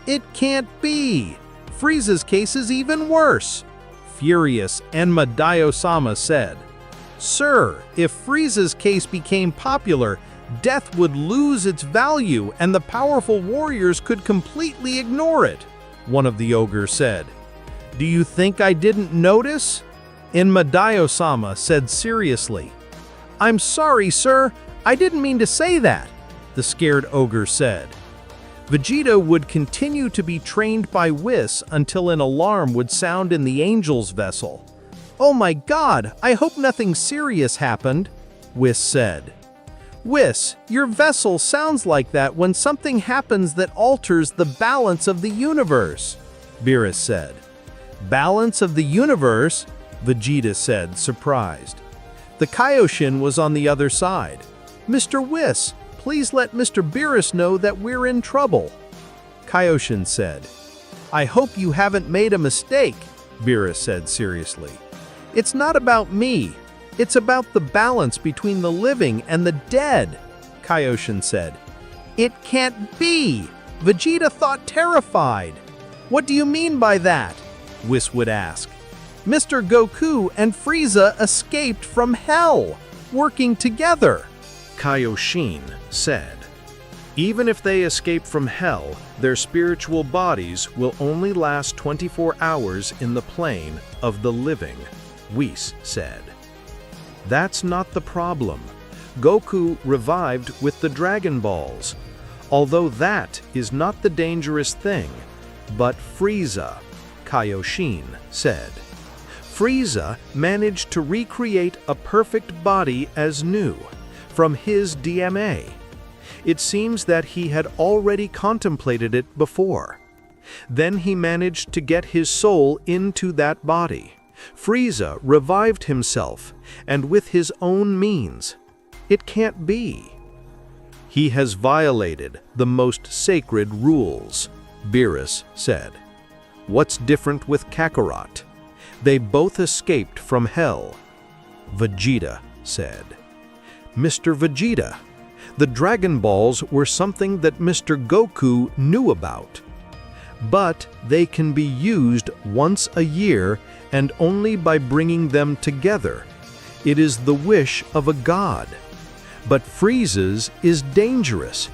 It can't be! Frieza's case is even worse, furious Enma Daio-sama said. Sir, if Frieza's case became popular, death would lose its value and the powerful warriors could completely ignore it, one of the ogres said. Do you think I didn't notice? Enma Daio-sama said seriously. I'm sorry, sir. I didn't mean to say that, the scared ogre said. Vegeta would continue to be trained by Whis until an alarm would sound in the Angel's vessel. Oh my god, I hope nothing serious happened, Whis said. Whis, your vessel sounds like that when something happens that alters the balance of the universe, Beerus said. Balance of the universe? Vegeta said, surprised. The Kaioshin was on the other side. Mr. Whis, please let Mr. Beerus know that we're in trouble, Kaioshin said. I hope you haven't made a mistake, Beerus said seriously. It's not about me. It's about the balance between the living and the dead, Kaioshin said. It can't be! Vegeta thought terrified. What do you mean by that? Whis would ask. Mr. Goku and Frieza escaped from hell, working together, Kaioshin said. Even if they escape from hell, their spiritual bodies will only last 24 hours in the plane of the living, Whis said. That's not the problem. Goku revived with the Dragon Balls, although that is not the dangerous thing, but Frieza, Kaioshin said. Frieza managed to recreate a perfect body as new, from his DMA. It seems that he had already contemplated it before. Then he managed to get his soul into that body. Frieza revived himself, and with his own means. It can't be. He has violated the most sacred rules, Beerus said. What's different with Kakarot? They both escaped from hell, Vegeta said. Mr. Vegeta, the Dragon Balls were something that Mr. Goku knew about. But they can be used once a year and only by bringing them together. It is the wish of a god. But Frieza's is dangerous.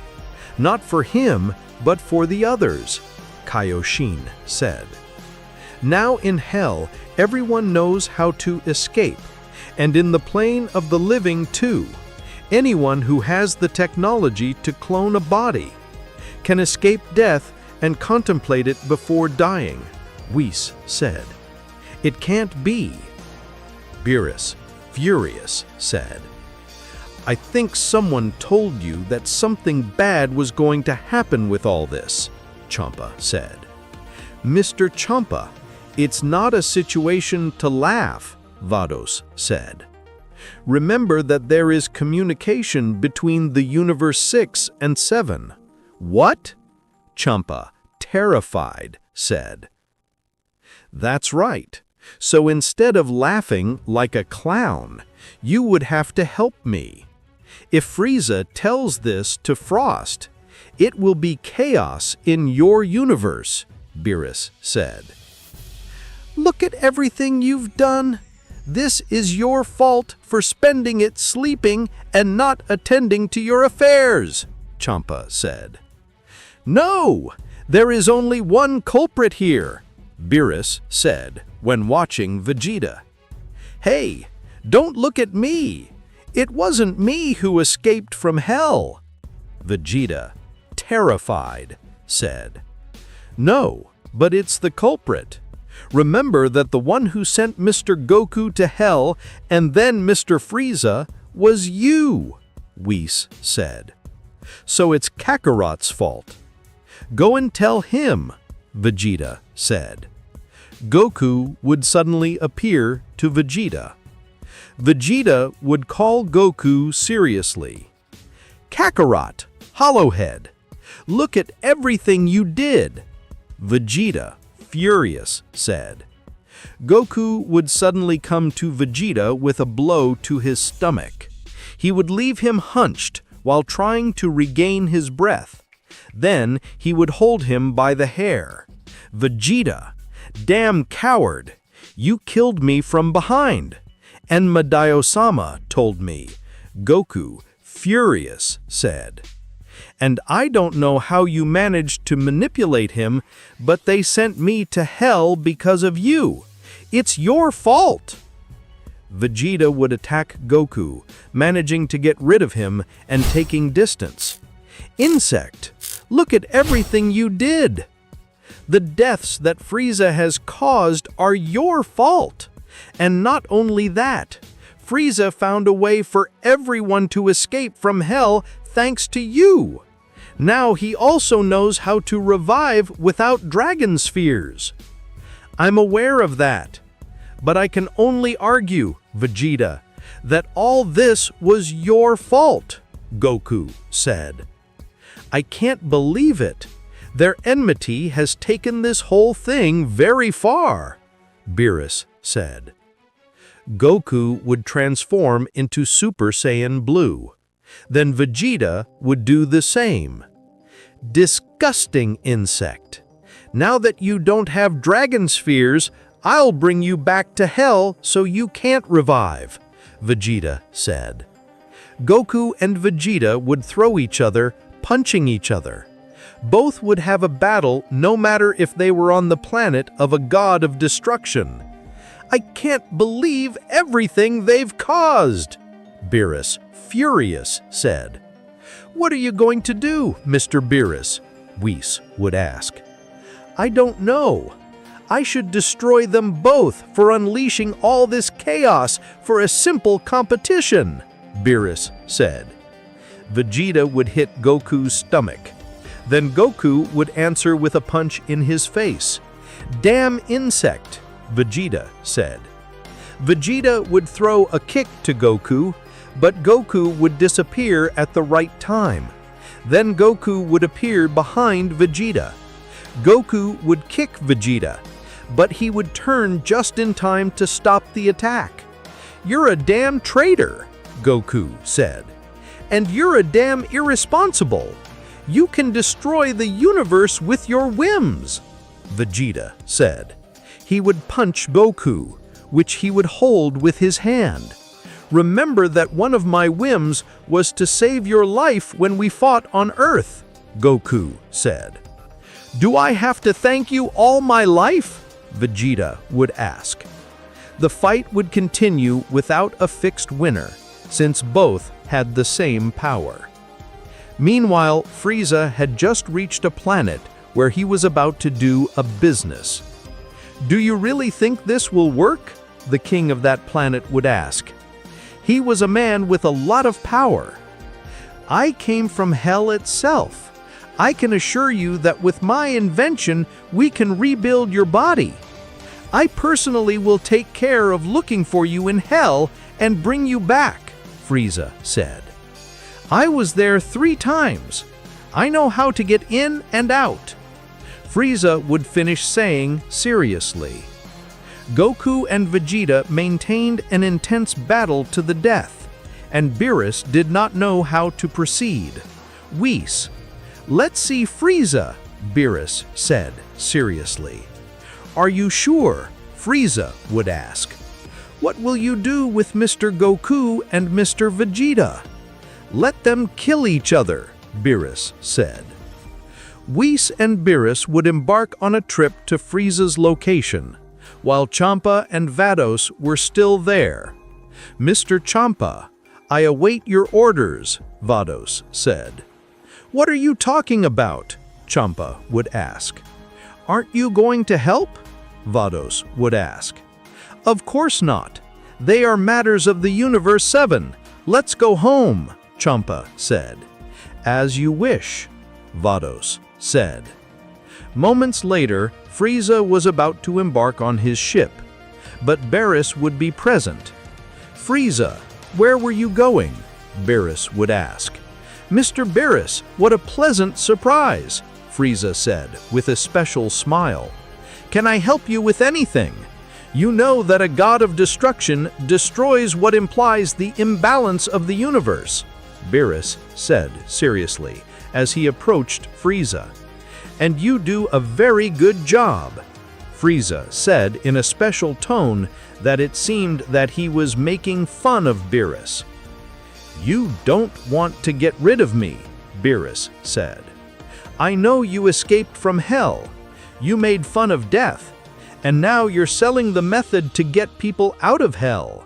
Not for him, but for the others, Kaioshin said. Now in hell, everyone knows how to escape, and in the plane of the living too. Anyone who has the technology to clone a body can escape death and contemplate it before dying, Whis said. It can't be. Beerus, furious, said. I think someone told you that something bad was going to happen with all this, Champa said. Mr. Champa, it's not a situation to laugh, Vados said. Remember that there is communication between the Universe 6 and 7. What? Champa, terrified, said. That's right. So instead of laughing like a clown, you would have to help me. If Frieza tells this to Frost, it will be chaos in your universe, Beerus said. Look at everything you've done. This is your fault for spending it sleeping and not attending to your affairs, Champa said. No, there is only one culprit here, Beerus said when watching Vegeta. Hey, don't look at me. It wasn't me who escaped from hell, Vegeta, terrified, said. No, but it's the culprit. Remember that the one who sent Mr. Goku to hell and then Mr. Frieza was you, Whis said. So it's Kakarot's fault. Go and tell him, Vegeta said. Goku would suddenly appear to Vegeta. Vegeta would call Goku seriously. Kakarot, Hollowhead, look at everything you did, Vegeta, furious, said. Goku would suddenly come to Vegeta with a blow to his stomach. He would leave him hunched while trying to regain his breath. Then he would hold him by the hair. Vegeta, damn coward, you killed me from behind. And Madao-sama told me, Goku, furious, said. And I don't know how you managed to manipulate him, but they sent me to hell because of you. It's your fault. Vegeta would attack Goku, managing to get rid of him and taking distance. Insect, look at everything you did. The deaths that Frieza has caused are your fault. And not only that, Frieza found a way for everyone to escape from hell thanks to you. Now he also knows how to revive without dragon spheres. I'm aware of that, but I can only argue, Vegeta, that all this was your fault, Goku said. I can't believe it. Their enmity has taken this whole thing very far, Beerus said. Goku would transform into Super Saiyan Blue. Then Vegeta would do the same. Disgusting insect. Now that you don't have dragon spheres, I'll bring you back to hell so you can't revive, Vegeta said. Goku and Vegeta would throw each other punching each other. Both would have a battle no matter if they were on the planet of a god of destruction. "I can't believe everything they've caused," Beerus, furious, said. "What are you going to do, Mr. Beerus?" Whis would ask. "I don't know. I should destroy them both for unleashing all this chaos for a simple competition," Beerus said. Vegeta would hit Goku's stomach. Then Goku would answer with a punch in his face. "Damn insect," Vegeta said. Vegeta would throw a kick to Goku, but Goku would disappear at the right time. Then Goku would appear behind Vegeta. Goku would kick Vegeta, but he would turn just in time to stop the attack. "You're a damn traitor," Goku said. "And you're a damn irresponsible. You can destroy the universe with your whims," Vegeta said. He would punch Goku, which he would hold with his hand. "Remember that one of my whims was to save your life when we fought on Earth," Goku said. "Do I have to thank you all my life?" Vegeta would ask. The fight would continue without a fixed winner, since both had the same power. Meanwhile, Frieza had just reached a planet where he was about to do a business. "Do you really think this will work?" the king of that planet would ask. He was a man with a lot of power. "I came from hell itself. I can assure you that with my invention, we can rebuild your body. I personally will take care of looking for you in hell and bring you back," Frieza said. "I was there 3 times. I know how to get in and out," Frieza would finish saying seriously. Goku and Vegeta maintained an intense battle to the death, and Beerus did not know how to proceed. "Whis, let's see Frieza," Beerus said seriously. "Are you sure?" Frieza would ask. "What will you do with Mr. Goku and Mr. Vegeta?" "Let them kill each other," Beerus said. Whis and Beerus would embark on a trip to Frieza's location, while Champa and Vados were still there. "Mr. Champa, I await your orders," Vados said. "What are you talking about?" Champa would ask. "Aren't you going to help?" Vados would ask. "Of course not. They are matters of the Universe 7. Let's go home," Champa said. "As you wish," Vados said. Moments later, Frieza was about to embark on his ship, but Beerus would be present. "Frieza, where were you going?" Beerus would ask. "Mr. Beerus, what a pleasant surprise," Frieza said with a special smile. "Can I help you with anything? You know that a god of destruction destroys what implies the imbalance of the universe," Beerus said seriously as he approached Frieza. "And you do a very good job," Frieza said in a special tone that it seemed that he was making fun of Beerus. "You don't want to get rid of me," Beerus said. "I know you escaped from hell. You made fun of death, and now you're selling the method to get people out of hell."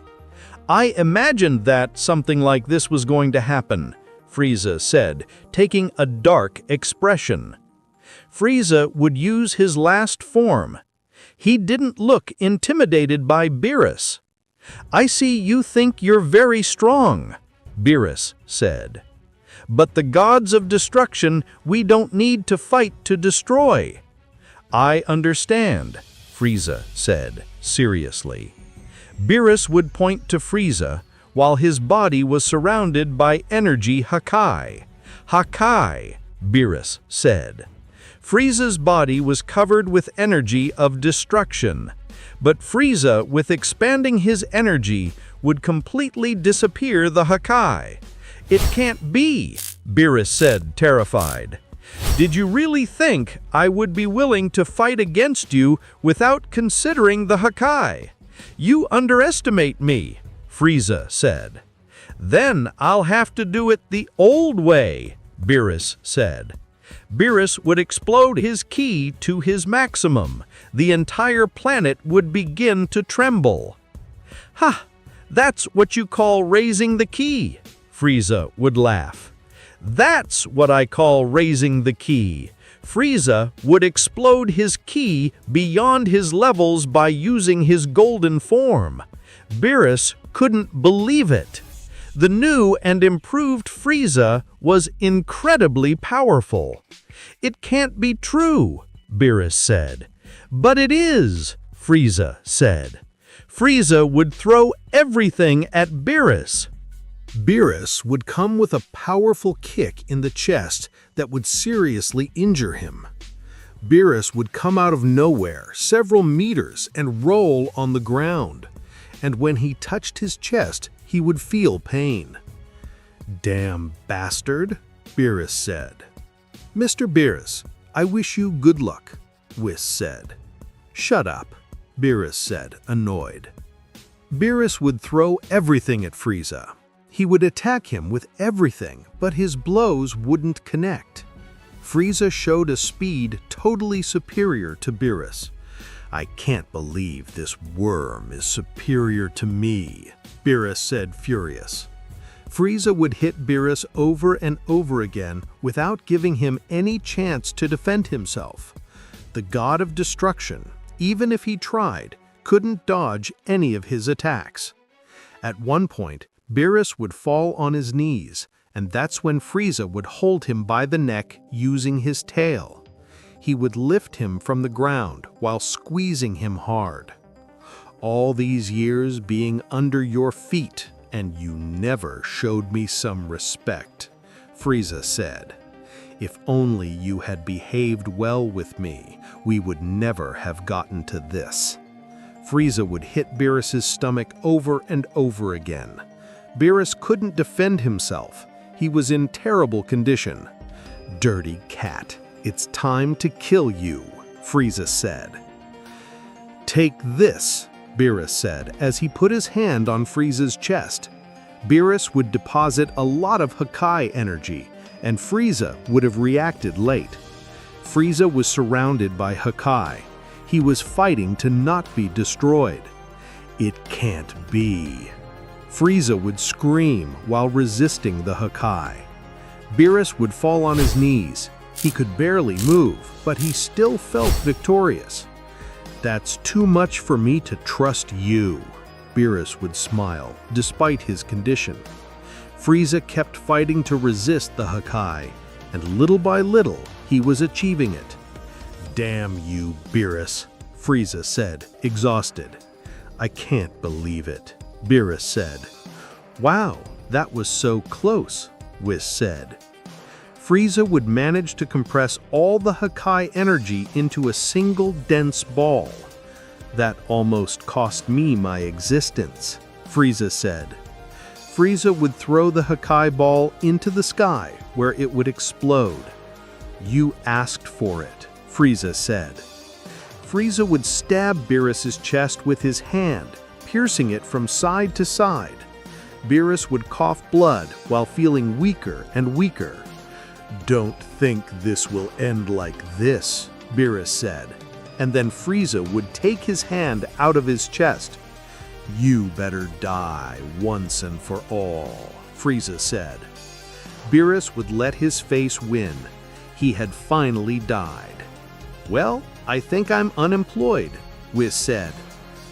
"I imagined that something like this was going to happen," Frieza said, taking a dark expression. Frieza would use his last form. He didn't look intimidated by Beerus. "I see you think you're very strong," Beerus said. "But the gods of destruction we don't need to fight to destroy." "I understand," Frieza said seriously. Beerus would point to Frieza while his body was surrounded by energy Hakai. "Hakai," Beerus said. Frieza's body was covered with energy of destruction, but Frieza, with expanding his energy, would completely disappear the Hakai. "It can't be," Beerus said, terrified. "Did you really think I would be willing to fight against you without considering the Hakai? You underestimate me," Frieza said. "Then I'll have to do it the old way," Beerus said. Beerus would explode his ki to his maximum. The entire planet would begin to tremble. Ha! That's what you call raising the ki, Frieza would laugh. That's what I call raising the ki. Frieza would explode his ki beyond his levels by using his golden form. Beerus couldn't believe it. The new and improved Frieza was incredibly powerful. It can't be true, Beerus said. But it is, Frieza said. Frieza would throw everything at Beerus. Beerus would come with a powerful kick in the chest that would seriously injure him. Beerus would come out of nowhere, several meters, and roll on the ground. And when he touched his chest, he would feel pain. "Damn bastard," Beerus said. "Mr. Beerus, I wish you good luck," Whis said. "Shut up," Beerus said, annoyed. Beerus would throw everything at Frieza. He would attack him with everything, but his blows wouldn't connect. Frieza showed a speed totally superior to Beerus. "I can't believe this worm is superior to me," Beerus said, furious. Frieza would hit Beerus over and over again without giving him any chance to defend himself. The God of Destruction, even if he tried, couldn't dodge any of his attacks. At one point, Beerus would fall on his knees, and that's when Frieza would hold him by the neck using his tail. He would lift him from the ground while squeezing him hard. "All these years being under your feet, and you never showed me some respect," Frieza said. "If only you had behaved well with me, we would never have gotten to this." Frieza would hit Beerus's stomach over and over again. Beerus couldn't defend himself. He was in terrible condition. "Dirty cat, it's time to kill you," Frieza said. "Take this," Beerus said as he put his hand on Frieza's chest. Beerus would deposit a lot of Hakai energy, and Frieza would have reacted late. Frieza was surrounded by Hakai. He was fighting to not be destroyed. "It can't be." Frieza would scream while resisting the Hakai. Beerus would fall on his knees. He could barely move, but he still felt victorious. "That's too much for me to trust you," Beerus would smile, despite his condition. Frieza kept fighting to resist the Hakai, and little by little, he was achieving it. "Damn you, Beerus," Frieza said, exhausted. "I can't believe it," Beerus said. "Wow, that was so close," Whis said. Frieza would manage to compress all the Hakai energy into a single dense ball. "That almost cost me my existence," Frieza said. Frieza would throw the Hakai ball into the sky, where it would explode. "You asked for it," Frieza said. Frieza would stab Beerus's chest with his hand, piercing it from side to side. Beerus would cough blood while feeling weaker and weaker. "Don't think this will end like this," Beerus said, and then Frieza would take his hand out of his chest. "You better die once and for all," Frieza said. Beerus would let his face win. He had finally died. "Well, I think I'm unemployed," Whis said.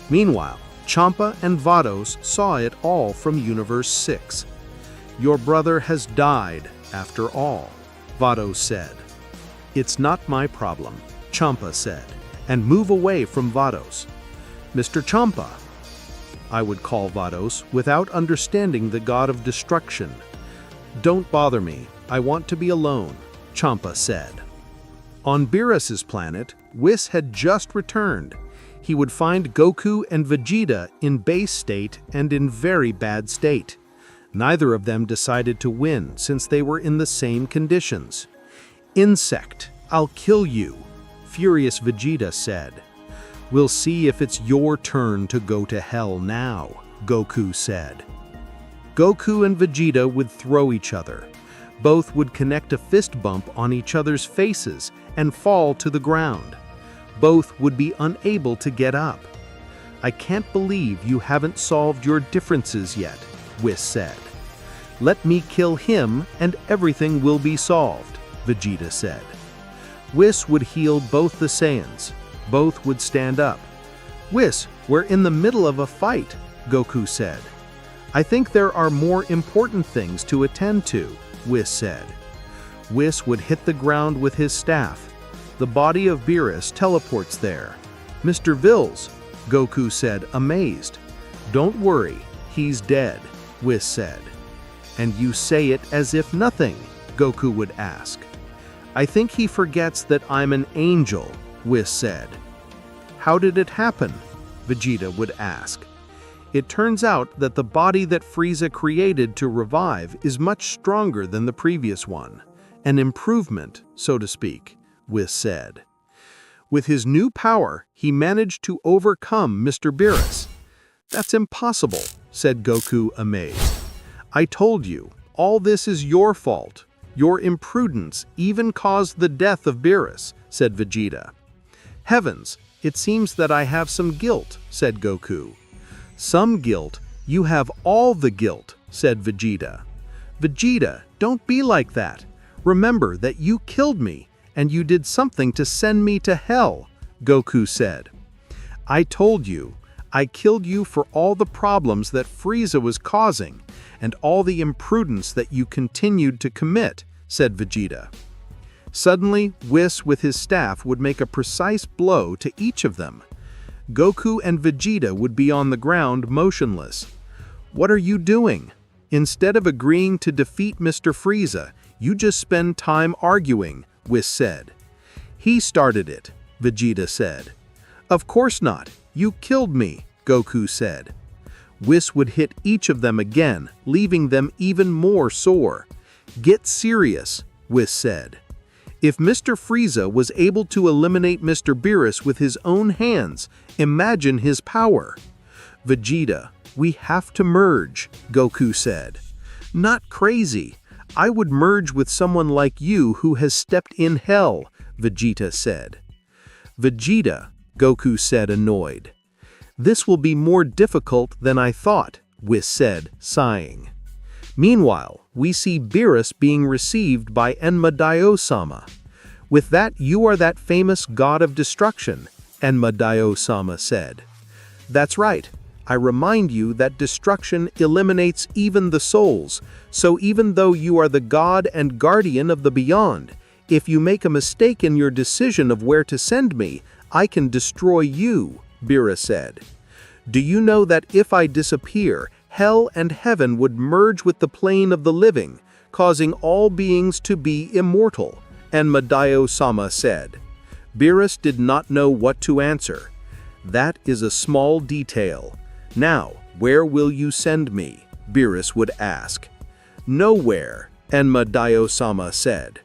Meanwhile, Champa and Vados saw it all from Universe 6. "Your brother has died, after all," Vados said. "It's not my problem," Champa said, and move away from Vados. "Mr. Champa," I would call Vados without understanding the God of Destruction. "Don't bother me, I want to be alone," Champa said. On Beerus's planet, Whis had just returned. He would find Goku and Vegeta in base state and in very bad state. Neither of them decided to win since they were in the same conditions. "Insect, I'll kill you," furious Vegeta said. "We'll see if it's your turn to go to hell now," Goku said. Goku and Vegeta would throw each other. Both would connect a fist bump on each other's faces and fall to the ground. Both would be unable to get up. "I can't believe you haven't solved your differences yet," Whis said. "Let me kill him and everything will be solved," Vegeta said. Whis would heal both the Saiyans. Both would stand up. "Whis, we're in the middle of a fight," Goku said. "I think there are more important things to attend to," Whis said. Whis would hit the ground with his staff. The body of Beerus teleports there. "Mr. Vils," Goku said, amazed. "Don't worry, he's dead," Whis said. "And you say it as if nothing?" Goku would ask. "I think he forgets that I'm an angel," Whis said. "How did it happen?" Vegeta would ask. "It turns out that the body that Frieza created to revive is much stronger than the previous one. An improvement, so to speak," Whis said. "With his new power, he managed to overcome Mr. Beerus." "That's impossible," said Goku, amazed. "I told you, all this is your fault. Your imprudence even caused the death of Beerus," said Vegeta. "Heavens, it seems that I have some guilt," said Goku. "Some guilt? You have all the guilt," said Vegeta. "Vegeta, don't be like that. Remember that you killed me, and you did something to send me to hell," Goku said. "I told you, I killed you for all the problems that Frieza was causing, and all the imprudence that you continued to commit," said Vegeta. Suddenly, Whis with his staff would make a precise blow to each of them. Goku and Vegeta would be on the ground motionless. "What are you doing? Instead of agreeing to defeat Mr. Frieza, you just spend time arguing," Whis said. "He started it," Vegeta said. "Of course not. You killed me," Goku said. Whis would hit each of them again, leaving them even more sore. "Get serious," Whis said. "If Mr. Frieza was able to eliminate Mr. Beerus with his own hands, imagine his power." "Vegeta, we have to merge," Goku said. "Not crazy. I would merge with someone like you who has stepped in hell," Vegeta said. "Vegeta," Goku said, annoyed. "This will be more difficult than I thought," Whis said, sighing. Meanwhile, we see Beerus being received by Enma-Daio-sama. "With that, you are that famous god of destruction," Enma-Daio-sama said. "That's right. I remind you that destruction eliminates even the souls, so even though you are the god and guardian of the beyond, if you make a mistake in your decision of where to send me, I can destroy you," Beerus said. "Do you know that if I disappear, hell and heaven would merge with the plane of the living, causing all beings to be immortal?" Enma-Daio-sama said. Beerus did not know what to answer. "That is a small detail. Now, where will you send me?" Beerus would ask. "Nowhere," Enma-Daio-sama said.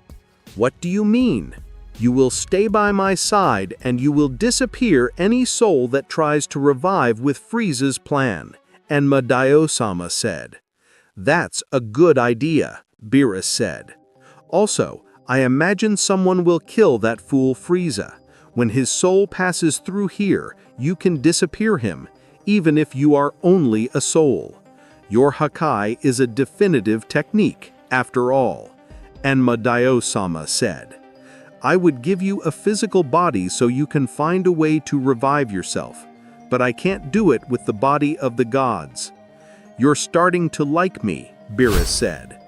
"What do you mean?" "You will stay by my side and you will disappear any soul that tries to revive with Frieza's plan," Enma-Daio-sama said. "That's a good idea," Beerus said. "Also, I imagine someone will kill that fool Frieza. When his soul passes through here, you can disappear him, even if you are only a soul. Your Hakai is a definitive technique, after all," Enma-Daio-sama said. "I would give you a physical body so you can find a way to revive yourself, but I can't do it with the body of the gods." "You're starting to like me," Beerus said.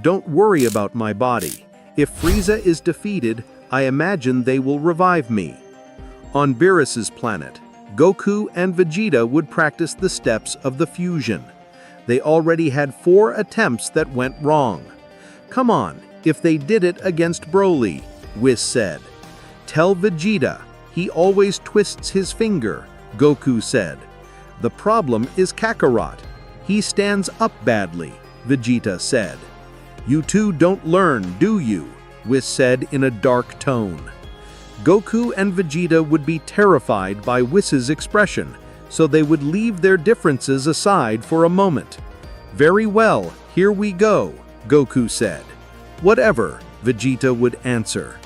"Don't worry about my body. If Frieza is defeated, I imagine they will revive me." On Beerus's planet, Goku and Vegeta would practice the steps of the fusion. They already had 4 attempts that went wrong. "Come on, if they did it against Broly," Whis said. "Tell Vegeta, he always twists his finger," Goku said. "The problem is Kakarot. He stands up badly," Vegeta said. "You two don't learn, do you?" Whis said in a dark tone. Goku and Vegeta would be terrified by Whis's expression, so they would leave their differences aside for a moment. "Very well, here we go," Goku said. Whatever, Vegeta would answer.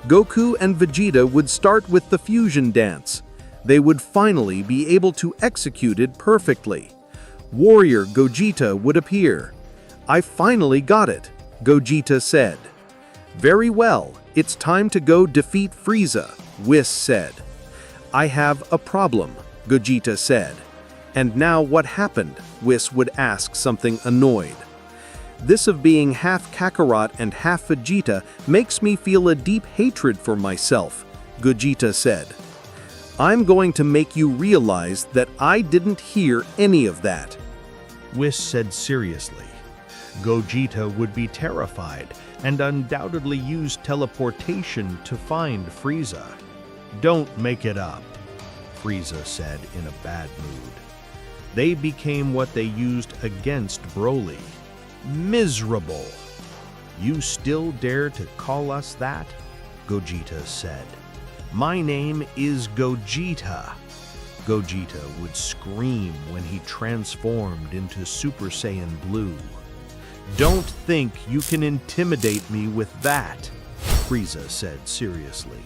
Goku and Vegeta would start with the fusion dance. They would finally be able to execute it perfectly. Warrior Gogeta would appear. "I finally got it," Gogeta said. "Very well, it's time to go defeat Frieza," Whis said. "I have a problem," Gogeta said. "And now what happened?" Whis would ask, something annoyed. "This of being half Kakarot and half Vegeta makes me feel a deep hatred for myself," Gogeta said. "I'm going to make you realize that I didn't hear any of that," Whis said seriously. Gogeta would be terrified and undoubtedly use teleportation to find Frieza. "Don't make it up," Frieza said in a bad mood. They became what they used against Broly. "Miserable! You still dare to call us that?" Gogeta said. "My name is Gogeta." Gogeta would scream when he transformed into Super Saiyan Blue. "Don't think you can intimidate me with that," Frieza said seriously.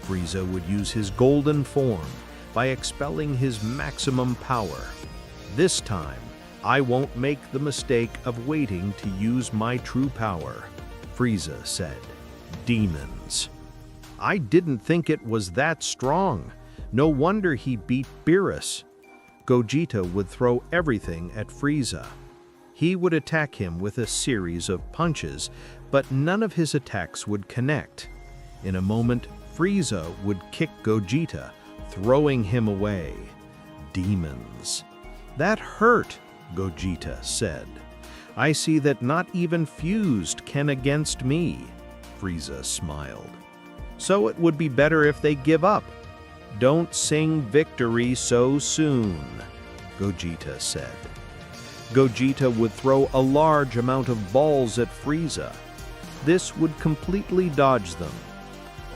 Frieza would use his golden form by expelling his maximum power. "This time, I won't make the mistake of waiting to use my true power," Frieza said. "Demons. I didn't think it was that strong. No wonder he beat Beerus." Gogeta would throw everything at Frieza. He would attack him with a series of punches, but none of his attacks would connect. In a moment, Frieza would kick Gogeta, throwing him away. "Demons. That hurt," Gogeta said. "I see that not even fused can against me," Frieza smiled. "So it would be better if they give up." "Don't sing victory so soon," Gogeta said. Gogeta would throw a large amount of balls at Frieza. This would completely dodge them.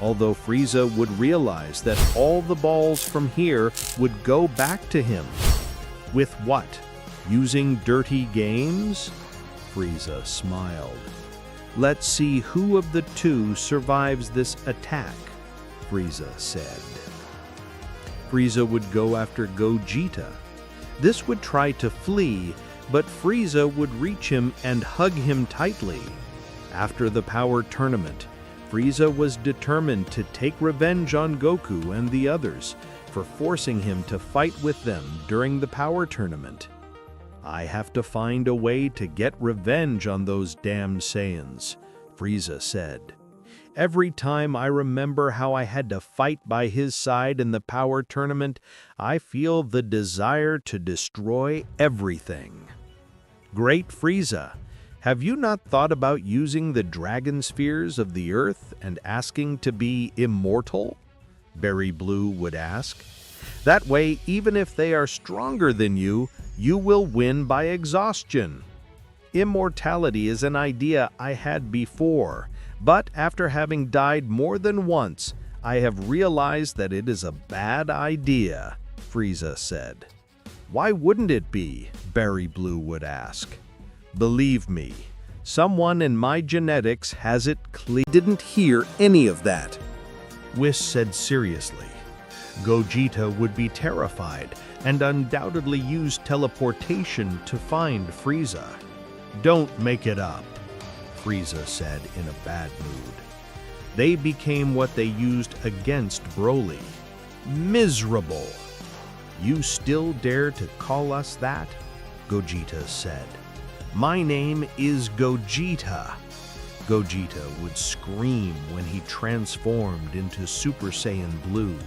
Although Frieza would realize that all the balls from here would go back to him. With what? Using dirty games? Frieza smiled. "Let's see who of the two survives this attack," Frieza said. Frieza would go after Gogeta. This would try to flee, but Frieza would reach him and hug him tightly. After the power tournament, Frieza was determined to take revenge on Goku and the others for forcing him to fight with them during the power tournament. "I have to find a way to get revenge on those damned Saiyans," Frieza said. "Every time I remember how I had to fight by his side in the power tournament, I feel the desire to destroy everything." "Great Frieza, have you not thought about using the dragon spheres of the earth and asking to be immortal?" Berry Blue would ask. "That way, even if they are stronger than you, you will win by exhaustion." "Immortality is an idea I had before, but after having died more than once, I have realized that it is a bad idea," Frieza said. "Why wouldn't it be?" Berry Blue would ask. "Believe me, someone in my genetics has it clear." "Didn't hear any of that," Whis said seriously. Gogeta would be terrified and undoubtedly use teleportation to find Frieza. "Don't make it up," Frieza said in a bad mood. They became what they used against Broly. "Miserable! You still dare to call us that?" Gogeta said. "My name is Gogeta." Gogeta would scream when he transformed into Super Saiyan Blue.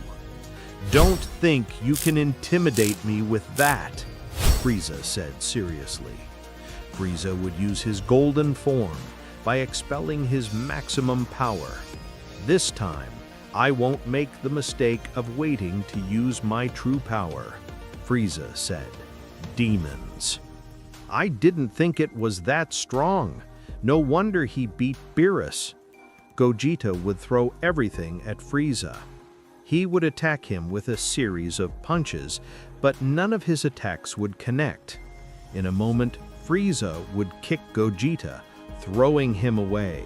"Don't think you can intimidate me with that," Frieza said seriously. Frieza would use his golden form by expelling his maximum power. "This time, I won't make the mistake of waiting to use my true power," Frieza said. "Demons. I didn't think it was that strong. No wonder he beat Beerus." Gogeta would throw everything at Frieza. He would attack him with a series of punches, but none of his attacks would connect. In a moment, Frieza would kick Gogeta, throwing him away.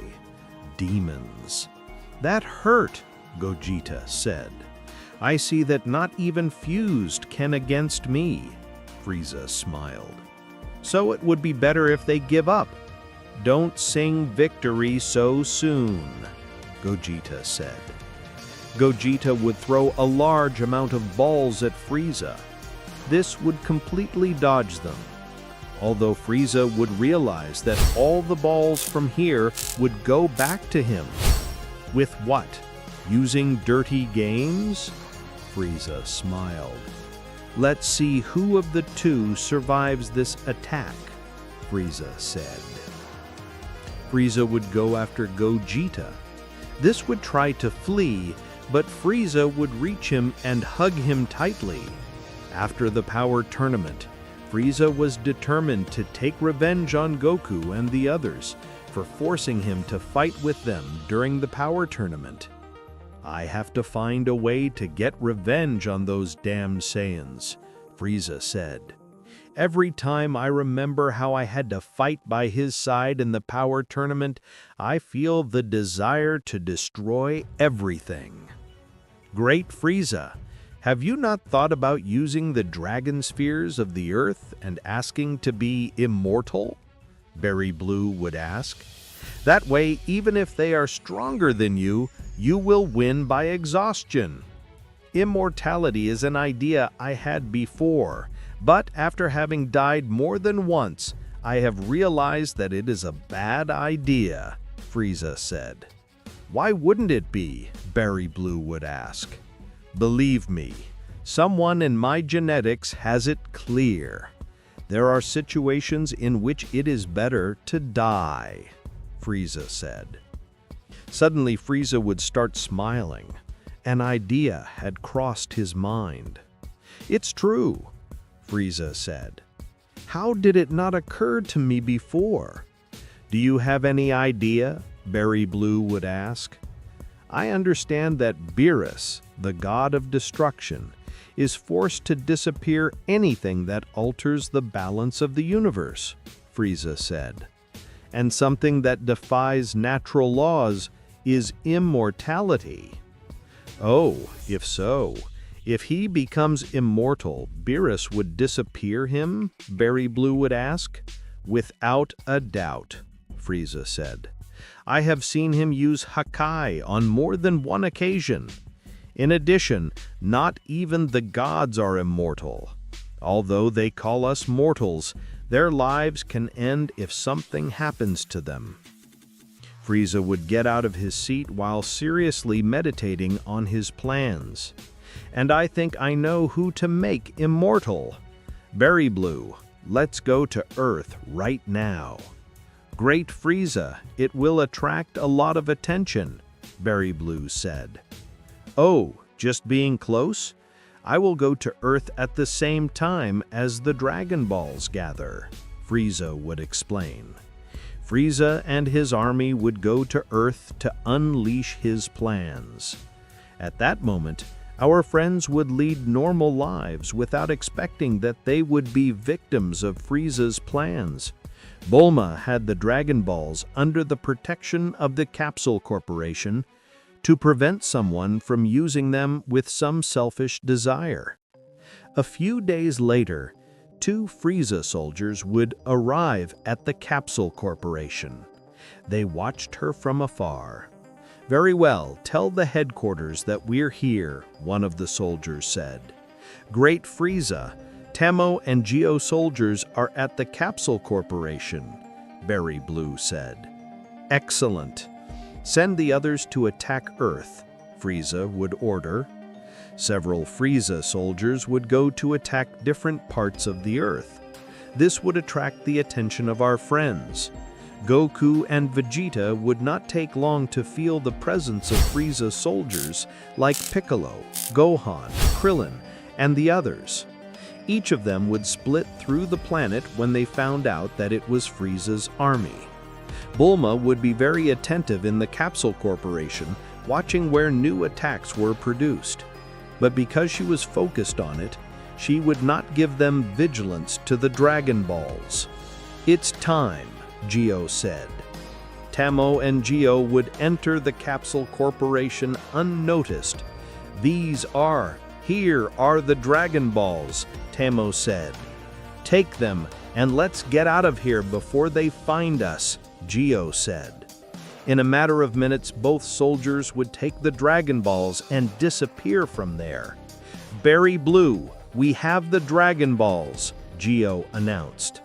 Demons. That hurt, Gogeta said. I see that not even fused can against me. Frieza smiled. So it would be better if they give up. Don't sing victory so soon, Gogeta said. Gogeta would throw a large amount of balls at Frieza. This would completely dodge them. Although Frieza would realize that all the balls from here would go back to him. With what? Using dirty games? Frieza smiled. Let's see who of the two survives this attack, Frieza said. Frieza would go after Gogeta. This would try to flee, but Frieza would reach him and hug him tightly. After the power tournament, Frieza was determined to take revenge on Goku and the others for forcing him to fight with them during the power tournament. I have to find a way to get revenge on those damn Saiyans, Frieza said. Every time I remember how I had to fight by his side in the power tournament, I feel the desire to destroy everything. Great Frieza, have you not thought about using the dragon spheres of the earth and asking to be immortal? Berry Blue would ask. That way, even if they are stronger than you will win by exhaustion. Immortality is an idea I had before, but after having died more than once, I have realized that it is a bad idea, Frieza said. Why wouldn't it be? Berry Blue would ask. Believe me, someone in my genetics has it clear. There are situations in which it is better to die, Frieza said. Suddenly, Frieza would start smiling. An idea had crossed his mind. It's true, Frieza said. How did it not occur to me before? Do you have any idea? Berry Blue would ask. I understand that Beerus, the god of destruction, is forced to disappear anything that alters the balance of the universe, Frieza said. And something that defies natural laws is immortality. Oh, if so, if he becomes immortal, Beerus would disappear him? Berry Blue would ask. Without a doubt, Frieza said. I have seen him use Hakai on more than one occasion. In addition, not even the gods are immortal. Although they call us mortals, their lives can end if something happens to them. Frieza would get out of his seat while seriously meditating on his plans. And I think I know who to make immortal. Berry Blue, let's go to Earth right now. Great Frieza, it will attract a lot of attention, Berry Blue said. Oh, just being close? I will go to Earth at the same time as the Dragon Balls gather, Frieza would explain. Frieza and his army would go to Earth to unleash his plans. At that moment, our friends would lead normal lives without expecting that they would be victims of Frieza's plans. Bulma had the Dragon Balls under the protection of the Capsule Corporation to prevent someone from using them with some selfish desire. A few days later, 2 Frieza soldiers would arrive at the Capsule Corporation. They watched her from afar. Very well, tell the headquarters that we're here, one of the soldiers said. Great Frieza, Temo and Geo soldiers are at the Capsule Corporation, Berry Blue said. Excellent. Send the others to attack Earth, Frieza would order. Several Frieza soldiers would go to attack different parts of the Earth. This would attract the attention of our friends. Goku and Vegeta would not take long to feel the presence of Frieza soldiers like Piccolo, Gohan, Krillin, and the others. Each of them would split through the planet when they found out that it was Frieza's army. Bulma would be very attentive in the Capsule Corporation, watching where new attacks were produced. But because she was focused on it, she would not give them vigilance to the Dragon Balls. It's time, Geo said. Tamo and Geo would enter the Capsule Corporation unnoticed. Here are the Dragon Balls, Tamo said. Take them and let's get out of here before they find us, Geo said. In a matter of minutes, both soldiers would take the Dragon Balls and disappear from there. Berry Blue, we have the Dragon Balls, Geo announced.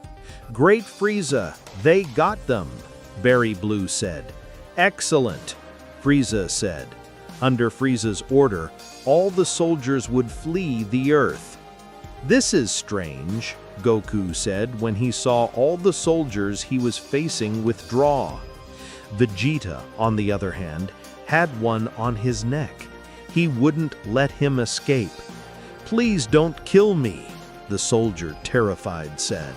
Great Frieza, they got them, Berry Blue said. Excellent, Frieza said. Under Frieza's order, all the soldiers would flee the Earth. This is strange, Goku said when he saw all the soldiers he was facing withdraw. Vegeta, on the other hand, had one on his neck. He wouldn't let him escape. Please don't kill me, the soldier, terrified, said.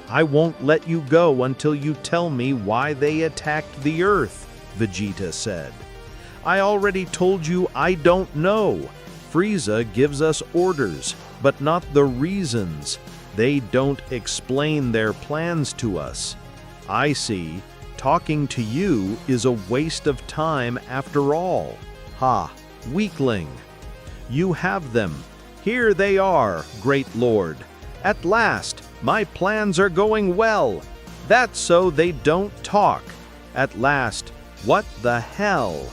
I won't let you go until you tell me why they attacked the Earth, Vegeta said. I already told you I don't know. Frieza gives us orders, but not the reasons. They don't explain their plans to us. I see. Talking to you is a waste of time after all. Ha, weakling. You have them. Here they are, great lord. At last, my plans are going well. That's so they don't talk. At last, what the hell?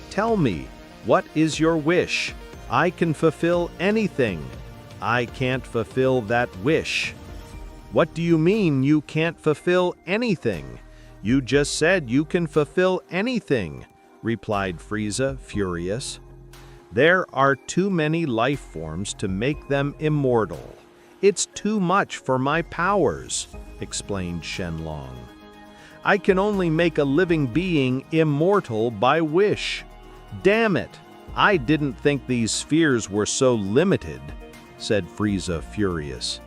Tell me, what is your wish? I can fulfill anything. I can't fulfill that wish. What do you mean you can't fulfill anything? You just said you can fulfill anything, replied Frieza, furious. There are too many life forms to make them immortal. It's too much for my powers, explained Shenlong. I can only make a living being immortal by wish. Damn it! I didn't think these spheres were so limited, said Frieza, furious.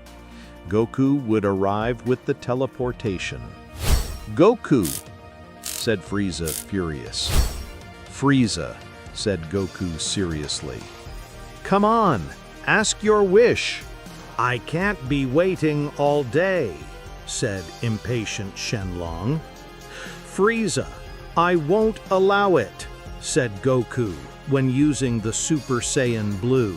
Goku would arrive with the teleportation. Goku, said Frieza, furious. Frieza, said Goku seriously. Come on, ask your wish. I can't be waiting all day, said impatient Shenlong. Frieza, I won't allow it, said Goku when using the Super Saiyan Blue.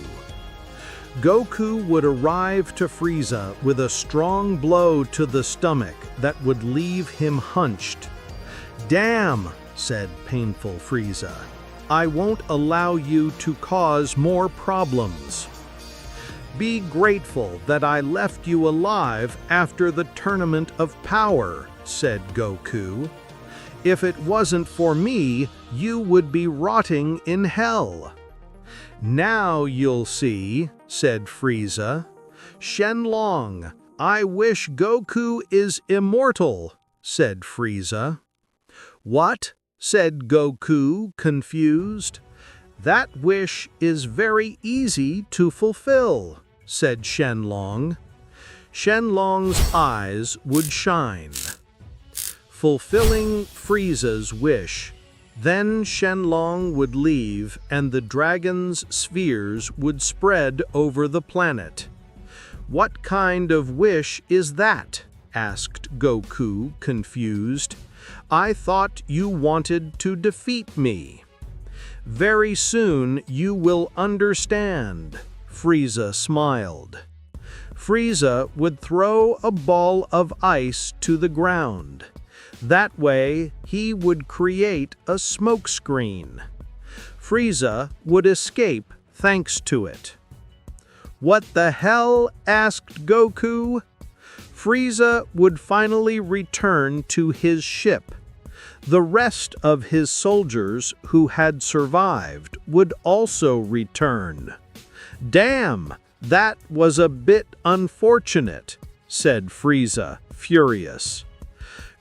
Goku would arrive to Frieza with a strong blow to the stomach that would leave him hunched. Damn, said painful Frieza. I won't allow you to cause more problems. Be grateful that I left you alive after the Tournament of Power, said Goku. If it wasn't for me, you would be rotting in hell. Now you'll see, said Frieza. Shenlong, I wish Goku is immortal, said Frieza. What? Said Goku, confused. That wish is very easy to fulfill, said Shenlong. Shenlong's eyes would shine. Fulfilling Frieza's wish, then Shenlong would leave and the dragon's spheres would spread over the planet. What kind of wish is that? Asked Goku, confused. I thought you wanted to defeat me. Very soon you will understand, Frieza smiled. Frieza would throw a ball of ice to the ground. That way, he would create a smokescreen. Frieza would escape thanks to it. What the hell? Asked Goku. Frieza would finally return to his ship. The rest of his soldiers who had survived would also return. Damn, that was a bit unfortunate, said Frieza, furious.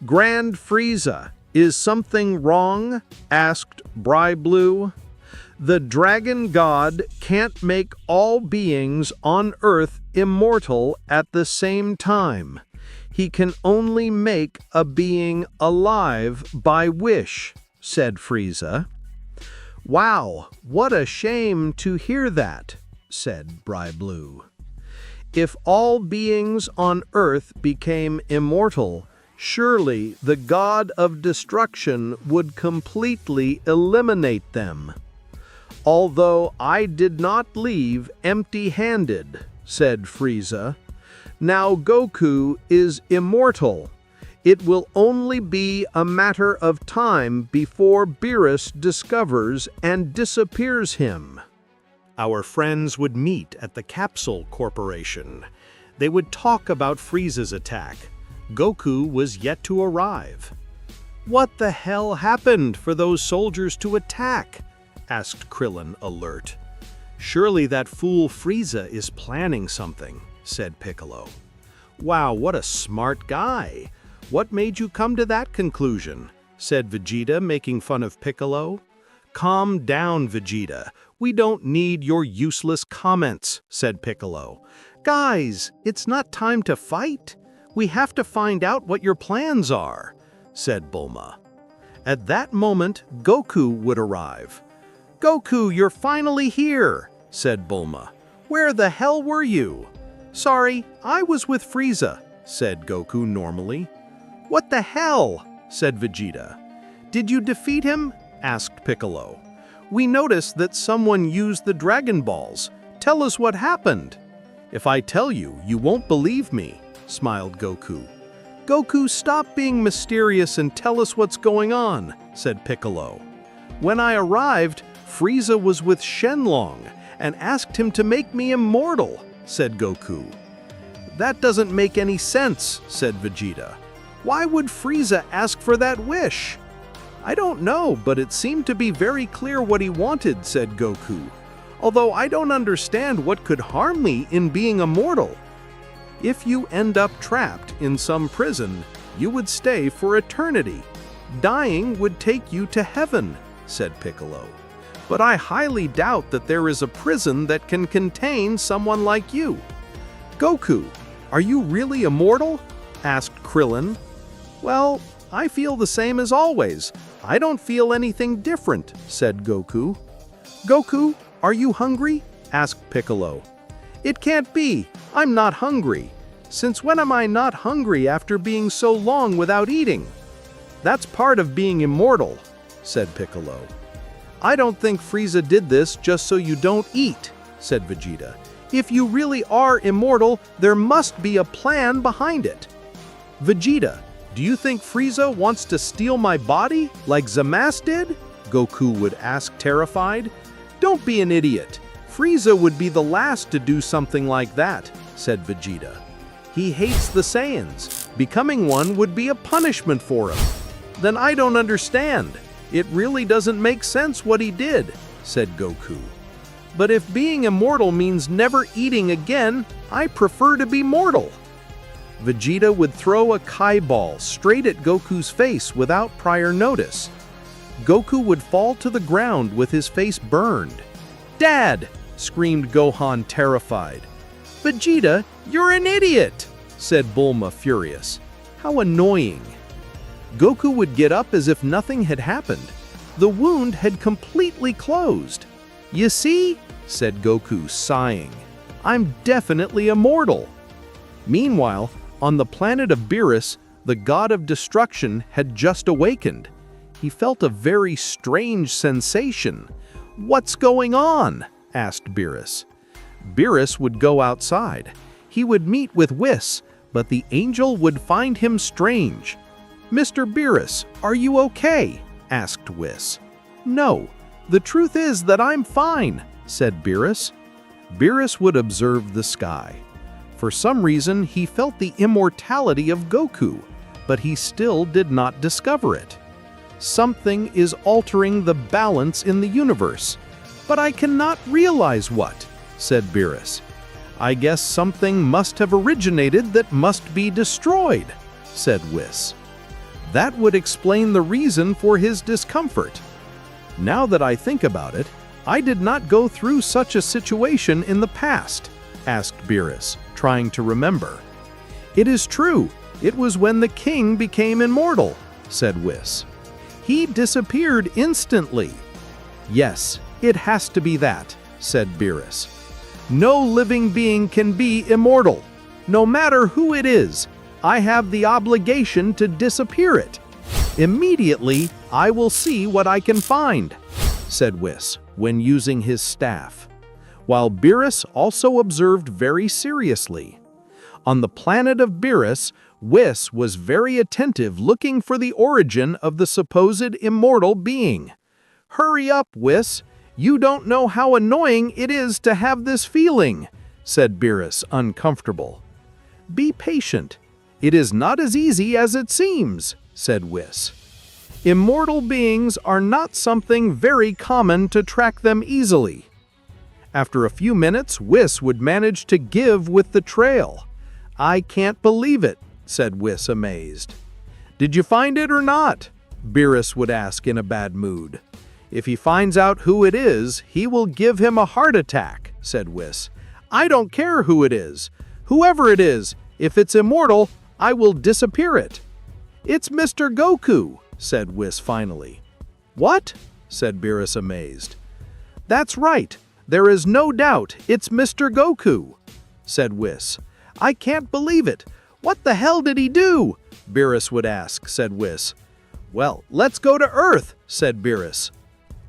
Grand Frieza, is something wrong? Asked Blue. The Dragon God can't make all beings on Earth immortal at the same time. He can only make a being alive by wish, said Frieza. Wow, what a shame to hear that, said Blue. If all beings on Earth became immortal, Surely the god of destruction would completely eliminate them. Although I did not leave empty-handed, said Frieza. Now Goku is immortal. It will only be a matter of time before Beerus discovers and disappears him. Our friends would meet at the Capsule Corporation. They would talk about Frieza's attack. Goku was yet to arrive. What the hell happened for those soldiers to attack? Asked Krillin, alert. Surely that fool Frieza is planning something, said Piccolo. Wow, what a smart guy. What made you come to that conclusion? Said Vegeta, making fun of Piccolo. Calm down, Vegeta. We don't need your useless comments, said Piccolo. Guys, it's not time to fight. We have to find out what your plans are, said Bulma. At that moment, Goku would arrive. Goku, you're finally here, said Bulma. Where the hell were you? Sorry, I was with Frieza, said Goku normally. What the hell? Said Vegeta. Did you defeat him? Asked Piccolo. We noticed that someone used the Dragon Balls. Tell us what happened. If I tell you, you won't believe me, smiled Goku. Goku, stop being mysterious and tell us what's going on, said Piccolo. When I arrived, Frieza was with Shenlong and asked him to make me immortal, said Goku. That doesn't make any sense, said Vegeta. Why would Frieza ask for that wish? I don't know, but it seemed to be very clear what he wanted, said Goku. Although I don't understand what could harm me in being immortal. If you end up trapped in some prison, you would stay for eternity. Dying would take you to heaven, said Piccolo. But I highly doubt that there is a prison that can contain someone like you. Goku, are you really immortal? Asked Krillin. Well, I feel the same as always. I don't feel anything different, said Goku. Goku, are you hungry? Asked Piccolo. It can't be. I'm not hungry. Since when am I not hungry after being so long without eating? That's part of being immortal, said Piccolo. I don't think Frieza did this just so you don't eat, said Vegeta. If you really are immortal, there must be a plan behind it. Vegeta, do you think Frieza wants to steal my body like Zamasu did? Goku would ask, terrified. Don't be an idiot. Frieza would be the last to do something like that, said Vegeta. He hates the Saiyans. Becoming one would be a punishment for him. Then I don't understand. It really doesn't make sense what he did, said Goku. But if being immortal means never eating again, I prefer to be mortal. Vegeta would throw a Kai ball straight at Goku's face without prior notice. Goku would fall to the ground with his face burned. Dad! Screamed Gohan, terrified. Vegeta, you're an idiot! Said Bulma, furious. How annoying. Goku would get up as if nothing had happened. The wound had completely closed. You see? Said Goku, sighing. I'm definitely immortal. Meanwhile, on the planet of Beerus, the god of destruction had just awakened. He felt a very strange sensation. What's going on? Asked Beerus. Beerus would go outside. He would meet with Whis, but the angel would find him strange. Mr. Beerus, are you okay? Asked Whis. No, the truth is that I'm fine, said Beerus. Beerus would observe the sky. For some reason, he felt the immortality of Goku, but he still did not discover it. Something is altering the balance in the universe, but I cannot realize what, said Beerus. I guess something must have originated that must be destroyed, said Whis. That would explain the reason for his discomfort. Now that I think about it, I did not go through such a situation in the past, asked Beerus, trying to remember. It is true, it was when the king became immortal, said Whis. He disappeared instantly. Yes, it has to be that, said Beerus. No living being can be immortal. No matter who it is, I have the obligation to disappear it. Immediately, I will see what I can find," said Whis when using his staff, while Beerus also observed very seriously. On the planet of Beerus, Whis was very attentive, looking for the origin of the supposed immortal being. "Hurry up, Whis. You don't know how annoying it is to have this feeling," said Beerus, uncomfortable. "Be patient. It is not as easy as it seems," said Whis. "Immortal beings are not something very common to track them easily." After a few minutes, Whis would manage to give with the trail. "I can't believe it," said Whis, amazed. "Did you find it or not?" Beerus would ask in a bad mood. "If he finds out who it is, he will give him a heart attack," said Whis. "I don't care who it is. Whoever it is, if it's immortal, I will disappear it." "It's Mr. Goku," said Whis finally. "What?" said Beerus, amazed. "That's right. There is no doubt it's Mr. Goku," said Whis. "I can't believe it. What the hell did he do?" Beerus would ask, said Whis. "Well, let's go to Earth," said Beerus.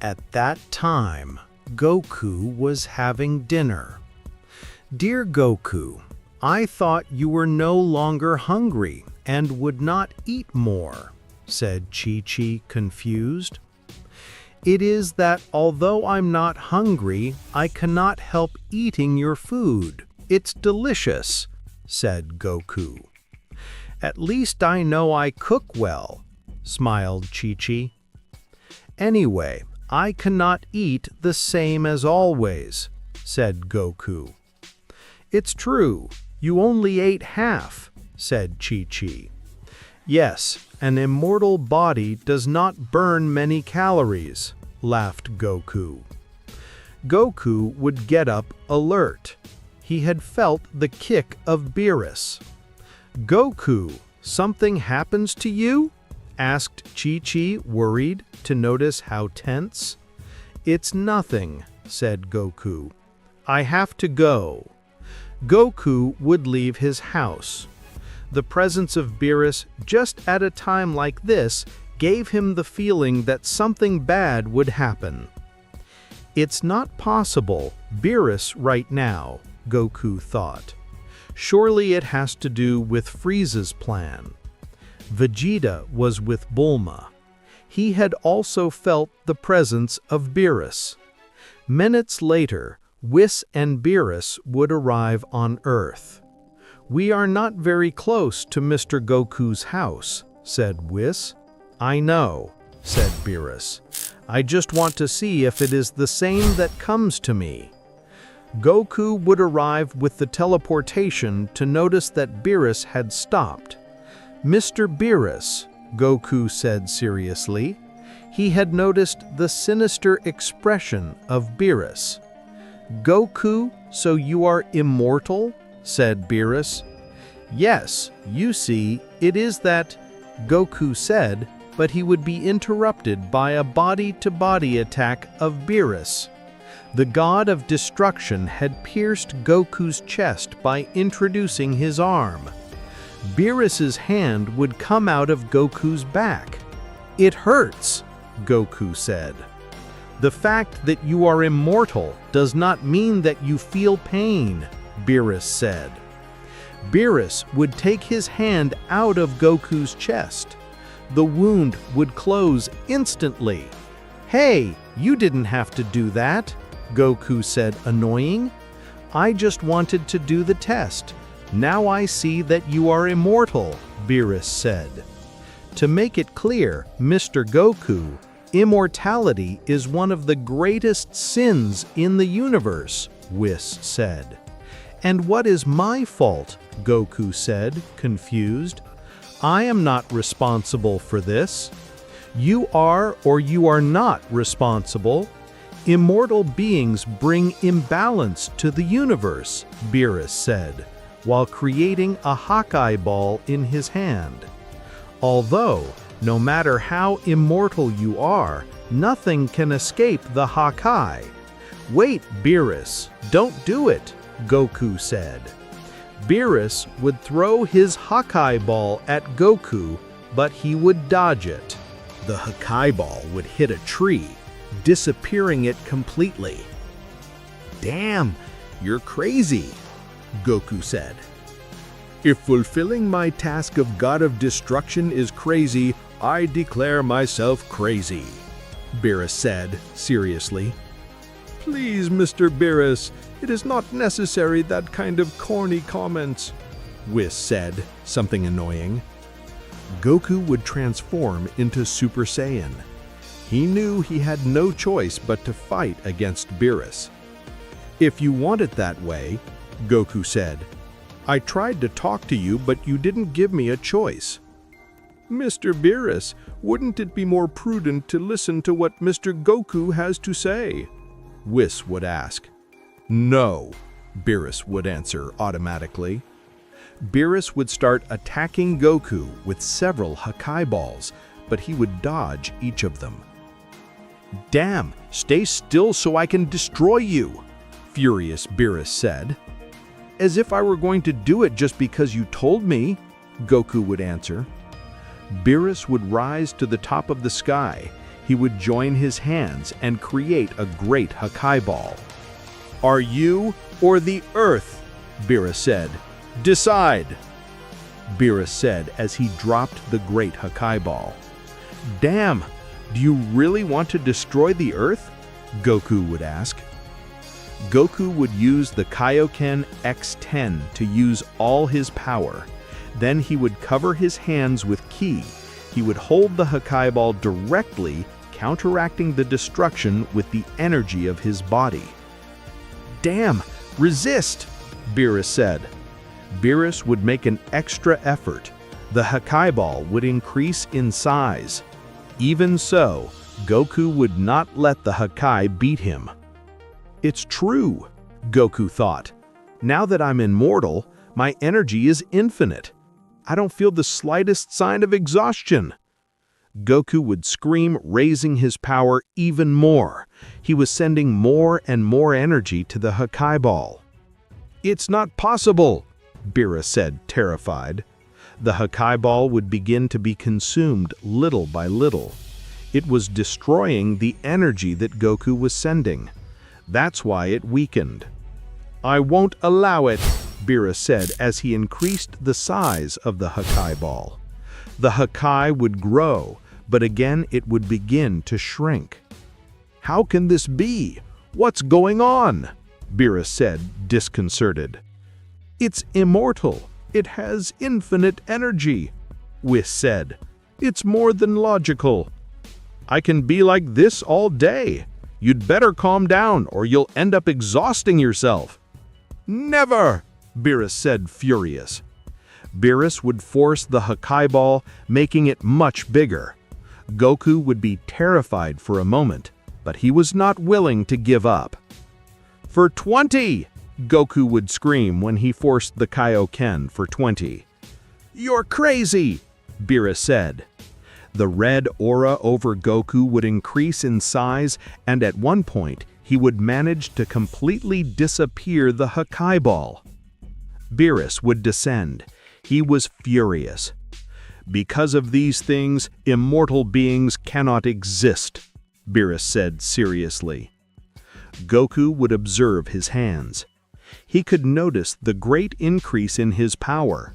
At that time, Goku was having dinner. "Dear Goku, I thought you were no longer hungry and would not eat more," said Chi-Chi, confused. "It is that although I'm not hungry, I cannot help eating your food. It's delicious," said Goku. "At least I know I cook well," smiled Chi-Chi. "Anyway, I cannot eat the same as always," said Goku. "It's true, you only ate half," said Chi-Chi. "Yes, an immortal body does not burn many calories," laughed Goku. Goku would get up alert. He had felt the kick of Beerus. "Goku, something happens to you?" asked Chi-Chi, worried to notice how tense. "It's nothing," said Goku. "I have to go." Goku would leave his house. The presence of Beerus just at a time like this gave him the feeling that something bad would happen. "It's not possible, Beerus right now," Goku thought. "Surely it has to do with Frieza's plan." Vegeta was with Bulma. He had also felt the presence of Beerus. Minutes later, Whis and Beerus would arrive on Earth. "We are not very close to Mr. Goku's house," said Whis. "I know," said Beerus. "I just want to see if it is the same that comes to me." Goku would arrive with the teleportation to notice that Beerus had stopped. "Mr. Beerus," Goku said seriously. He had noticed the sinister expression of Beerus. "Goku, so you are immortal?" said Beerus. "Yes, you see, it is that," Goku said, but he would be interrupted by a body-to-body attack of Beerus. The god of destruction had pierced Goku's chest by introducing his arm. Beerus's hand would come out of Goku's back. "It hurts," Goku said. "The fact that you are immortal does not mean that you feel pain," Beerus said. Beerus would take his hand out of Goku's chest. The wound would close instantly. "Hey, you didn't have to do that," Goku said, annoying. "I just wanted to do the test. Now I see that you are immortal," Beerus said. "To make it clear, Mr. Goku, immortality is one of the greatest sins in the universe," Whis said. "And what is my fault?" Goku said, confused. "I am not responsible for this." "You are or you are not responsible. Immortal beings bring imbalance to the universe," Beerus said, while creating a Hawkeye ball in his hand. "Although, no matter how immortal you are, nothing can escape the Hawkeye." "Wait, Beerus, don't do it," Goku said. Beerus would throw his Hakai Ball at Goku, but he would dodge it. The Hakai Ball would hit a tree, disappearing it completely. "Damn, you're crazy," Goku said. "If fulfilling my task of God of Destruction is crazy, I declare myself crazy," Beerus said seriously. "Please, Mr. Beerus, it is not necessary that kind of corny comments," Whis said, something annoying. Goku would transform into Super Saiyan. He knew he had no choice but to fight against Beerus. "If you want it that way," Goku said, "I tried to talk to you, but you didn't give me a choice." "Mr. Beerus, wouldn't it be more prudent to listen to what Mr. Goku has to say?" Whis would ask. "No," Beerus would answer automatically. Beerus would start attacking Goku with several Hakai Balls, but he would dodge each of them. "Damn, stay still so I can destroy you," furious Beerus said. "As if I were going to do it just because you told me," Goku would answer. Beerus would rise to the top of the sky. He would join his hands and create a great Hakai Ball. "Are you or the Earth?" Beerus said. "Decide," Beerus said as he dropped the great Hakai Ball. "Damn, do you really want to destroy the Earth?" Goku would ask. Goku would use the Kaioken X10 to use all his power. Then he would cover his hands with ki. He would hold the Hakai Ball directly, counteracting the destruction with the energy of his body. "Damn, resist," Beerus said. Beerus would make an extra effort. The Hakai Ball would increase in size. Even so, Goku would not let the Hakai beat him. "It's true," Goku thought. "Now that I'm immortal, my energy is infinite. I don't feel the slightest sign of exhaustion." Goku would scream, raising his power even more. He was sending more and more energy to the Hakai Ball. "It's not possible," Beerus said, terrified. The Hakai Ball would begin to be consumed little by little. It was destroying the energy that Goku was sending. That's why it weakened. "I won't allow it," Beerus said as he increased the size of the Hakai Ball. The Hakai would grow, but again it would begin to shrink. "How can this be? What's going on?" Beerus said, disconcerted. "It's immortal. It has infinite energy," Whis said. "It's more than logical." "I can be like this all day. You'd better calm down or you'll end up exhausting yourself." "Never!" Beerus said, furious. Beerus would force the Hakai Ball, making it much bigger. Goku would be terrified for a moment, but he was not willing to give up. "For 20!" Goku would scream when he forced the Kaioken for 20. "You're crazy!" Beerus said. The red aura over Goku would increase in size, and at one point, he would manage to completely disappear the Hakai Ball. Beerus would descend. He was furious. "Because of these things, immortal beings cannot exist," Beerus said seriously. Goku would observe his hands. He could notice the great increase in his power.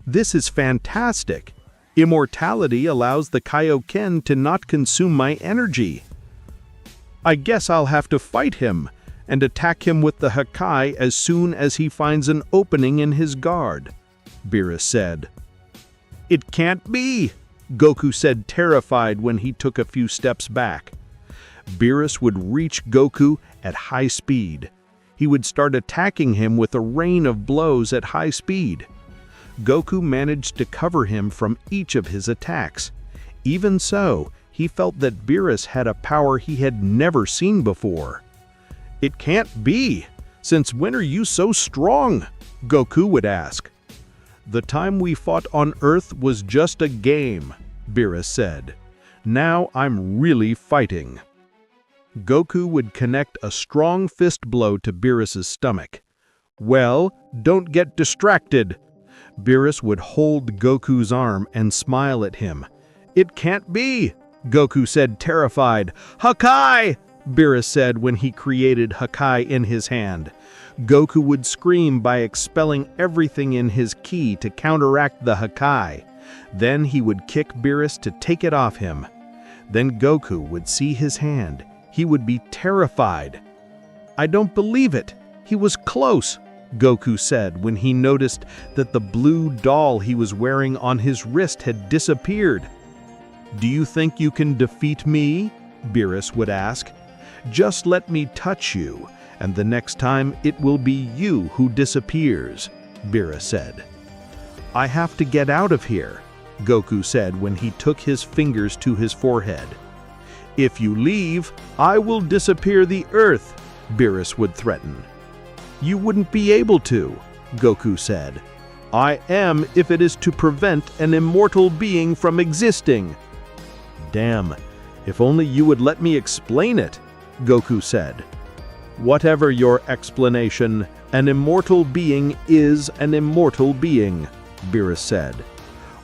"This is fantastic. Immortality allows the Kaioken to not consume my energy. I guess I'll have to fight him and attack him with the Hakai as soon as he finds an opening in his guard," Beerus said. "It can't be," Goku said, terrified when he took a few steps back. Beerus would reach Goku at high speed. He would start attacking him with a rain of blows at high speed. Goku managed to cover him from each of his attacks. Even so, he felt that Beerus had a power he had never seen before. "It can't be! Since when are you so strong?" Goku would ask. "The time we fought on Earth was just a game," Beerus said. "Now I'm really fighting." Goku would connect a strong fist blow to Beerus's stomach. Well, don't get distracted. Beerus would hold Goku's arm and smile at him. It can't be, Goku said, terrified. Hakai, Beerus said when he created Hakai in his hand. Goku would scream by expelling everything in his ki to counteract the Hakai. Then he would kick Beerus to take it off him. Then Goku would see his hand. He would be terrified. I don't believe it. He was close, Goku said when he noticed that the blue doll he was wearing on his wrist had disappeared. Do you think you can defeat me? Beerus would ask. Just let me touch you, and the next time it will be you who disappears, Beerus said. I have to get out of here, Goku said when he took his fingers to his forehead. If you leave, I will disappear the earth, Beerus would threaten. You wouldn't be able to, Goku said. I am if it is to prevent an immortal being from existing. Damn, if only you would let me explain it, Goku said. Whatever your explanation, an immortal being is an immortal being, Beerus said.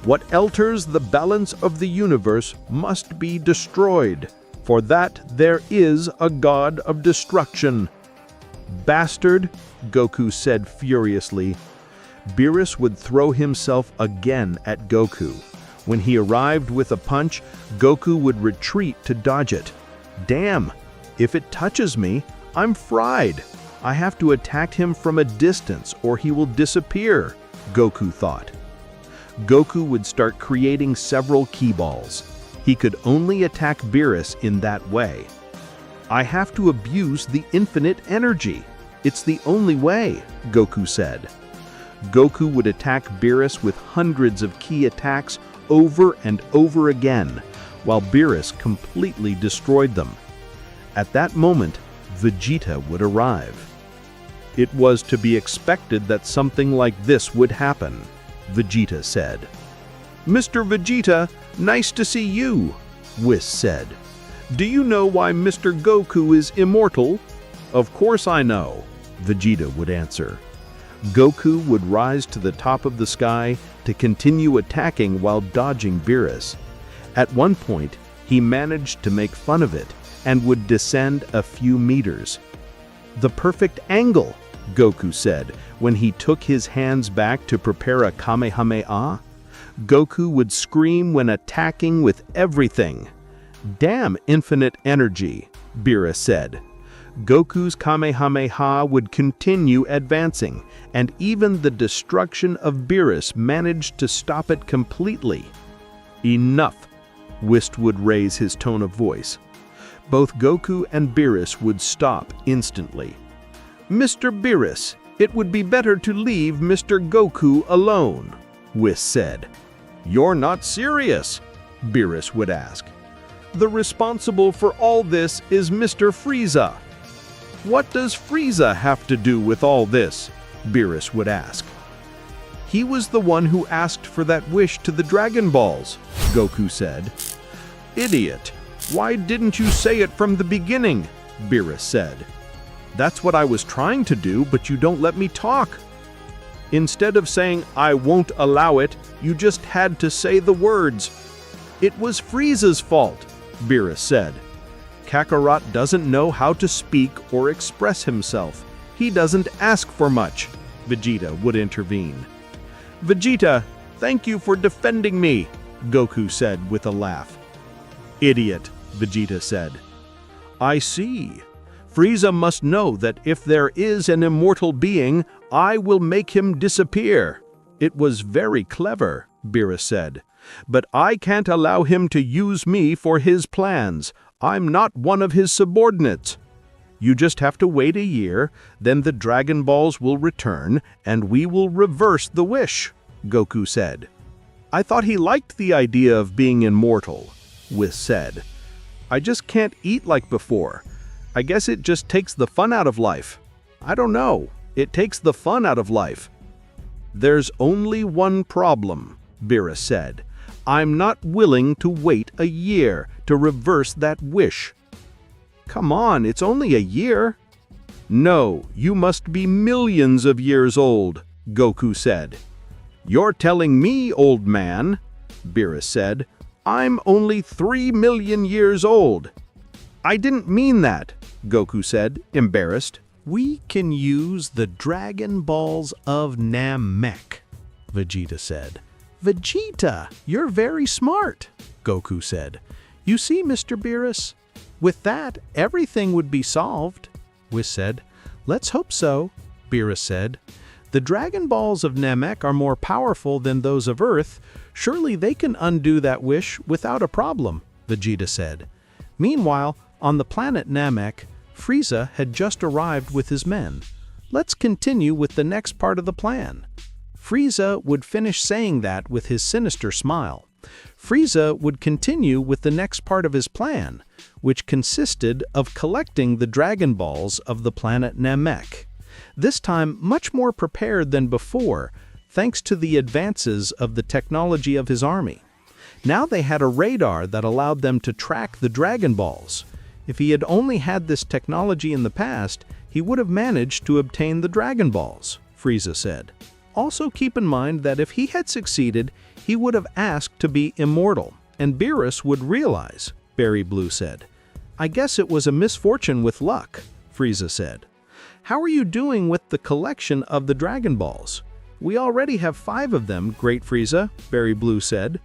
What alters the balance of the universe must be destroyed. For that there is a god of destruction. Bastard, Goku said furiously. Beerus would throw himself again at Goku. When he arrived with a punch, Goku would retreat to dodge it. Damn, if it touches me, I'm fried. I have to attack him from a distance or he will disappear, Goku thought. Goku would start creating several ki balls. He could only attack Beerus in that way. I have to abuse the infinite energy. It's the only way, Goku said. Goku would attack Beerus with hundreds of ki attacks over and over again, while Beerus completely destroyed them. At that moment, Vegeta would arrive. It was to be expected that something like this would happen, Vegeta said. Mr. Vegeta, nice to see you, Whis said. Do you know why Mr. Goku is immortal? Of course I know, Vegeta would answer. Goku would rise to the top of the sky to continue attacking while dodging Beerus. At one point, he managed to make fun of it and would descend a few meters. The perfect angle, Goku said when he took his hands back to prepare a Kamehameha. Goku would scream when attacking with everything. Damn infinite energy, Beerus said. Goku's Kamehameha would continue advancing, and even the destruction of Beerus managed to stop it completely. Enough, Whis would raise his tone of voice. Both Goku and Beerus would stop instantly. Mr. Beerus, it would be better to leave Mr. Goku alone, Whis said. You're not serious, Beerus would ask. The responsible for all this is Mr. Frieza. What does Frieza have to do with all this? Beerus would ask. He was the one who asked for that wish to the Dragon Balls, Goku said. Idiot! Why didn't you say it from the beginning? Beerus said. That's what I was trying to do, but you don't let me talk. Instead of saying, I won't allow it, you just had to say the words. It was Frieza's fault, Beerus said. Kakarot doesn't know how to speak or express himself. He doesn't ask for much, Vegeta would intervene. Vegeta, thank you for defending me, Goku said with a laugh. Idiot, Vegeta said. I see. Frieza must know that if there is an immortal being, I will make him disappear. It was very clever, Beerus said. But I can't allow him to use me for his plans. I'm not one of his subordinates. You just have to wait a year, then the Dragon Balls will return, and we will reverse the wish, Goku said. I thought he liked the idea of being immortal, Whis said. I just can't eat like before. I guess it just takes the fun out of life. I don't know. It takes the fun out of life. There's only one problem, Beerus said. I'm not willing to wait a year to reverse that wish. Come on, it's only a year. "No, you must be millions of years old," Goku said. "You're telling me, old man," Beerus said. "I'm only 3 million years old." "I didn't mean that," Goku said, embarrassed. "We can use the Dragon Balls of Namek," Vegeta said. "Vegeta, you're very smart," Goku said. "You see, Mr. Beerus, with that, everything would be solved," Whis said. "Let's hope so," Beerus said. "The Dragon Balls of Namek are more powerful than those of Earth. Surely they can undo that wish without a problem," Vegeta said. Meanwhile, on the planet Namek, Frieza had just arrived with his men. Let's continue with the next part of the plan. Frieza would finish saying that with his sinister smile. Frieza would continue with the next part of his plan, which consisted of collecting the Dragon Balls of the planet Namek. This time much more prepared than before, thanks to the advances of the technology of his army. Now they had a radar that allowed them to track the Dragon Balls. If he had only had this technology in the past, he would have managed to obtain the Dragon Balls, Frieza said. Also keep in mind that if he had succeeded, he would have asked to be immortal, and Beerus would realize, Berry Blue said. "I guess it was a misfortune with luck," Frieza said. "How are you doing with the collection of the Dragon Balls?" "We already have 5 of them, Great Frieza," Berry Blue said.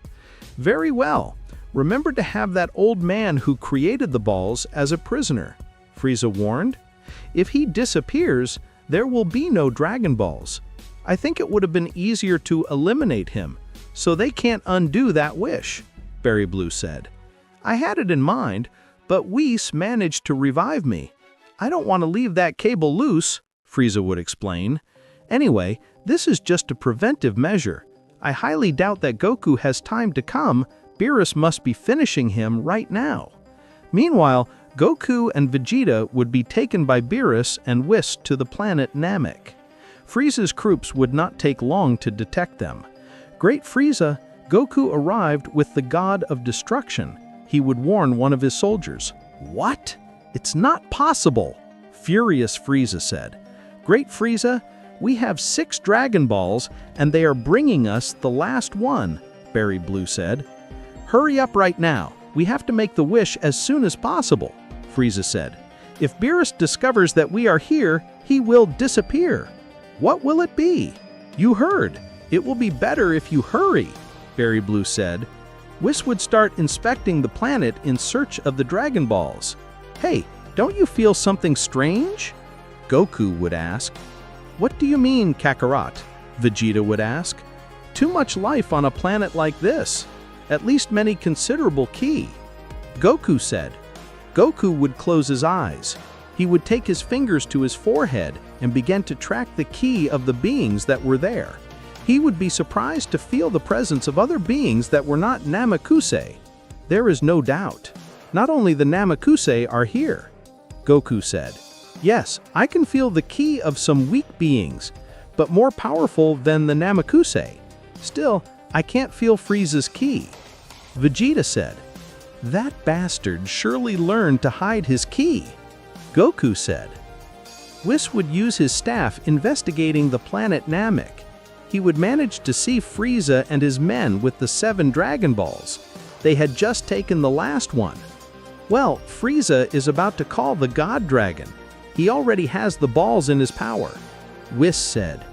"Very well. Remember to have that old man who created the balls as a prisoner," Frieza warned. "If he disappears, there will be no Dragon Balls. I think it would have been easier to eliminate him, so they can't undo that wish," Berry Blue said. "I had it in mind, but Whis managed to revive me. I don't want to leave that cable loose," Frieza would explain. "Anyway, this is just a preventive measure. I highly doubt that Goku has time to come. Beerus must be finishing him right now." Meanwhile, Goku and Vegeta would be taken by Beerus and Whis to the planet Namek. Frieza's troops would not take long to detect them. "Great Frieza, Goku arrived with the God of Destruction," he would warn one of his soldiers. "What? It's not possible," furious Frieza said. "Great Frieza, we have 6 Dragon Balls and they are bringing us the last one," Berry Blue said. "Hurry up right now. We have to make the wish as soon as possible," Frieza said. "If Beerus discovers that we are here, he will disappear." "What will it be?" "You heard. It will be better if you hurry," Berry Blue said. Whis would start inspecting the planet in search of the Dragon Balls. "Hey, don't you feel something strange?" Goku would ask. "What do you mean, Kakarot?" Vegeta would ask. "Too much life on a planet like this. At least many considerable ki," Goku said. Goku would close his eyes. He would take his fingers to his forehead and begin to track the ki of the beings that were there. He would be surprised to feel the presence of other beings that were not Namekusei. "There is no doubt. Not only the Namekusei are here," Goku said. "Yes, I can feel the ki of some weak beings, but more powerful than the Namekusei. Still, I can't feel Frieza's ki," Vegeta said. "That bastard surely learned to hide his ki," Goku said. Whis would use his staff investigating the planet Namek. He would manage to see Frieza and his men with the 7 Dragon Balls. They had just taken the last one. "Well, Frieza is about to call the God Dragon. He already has the balls in his power," Whis said.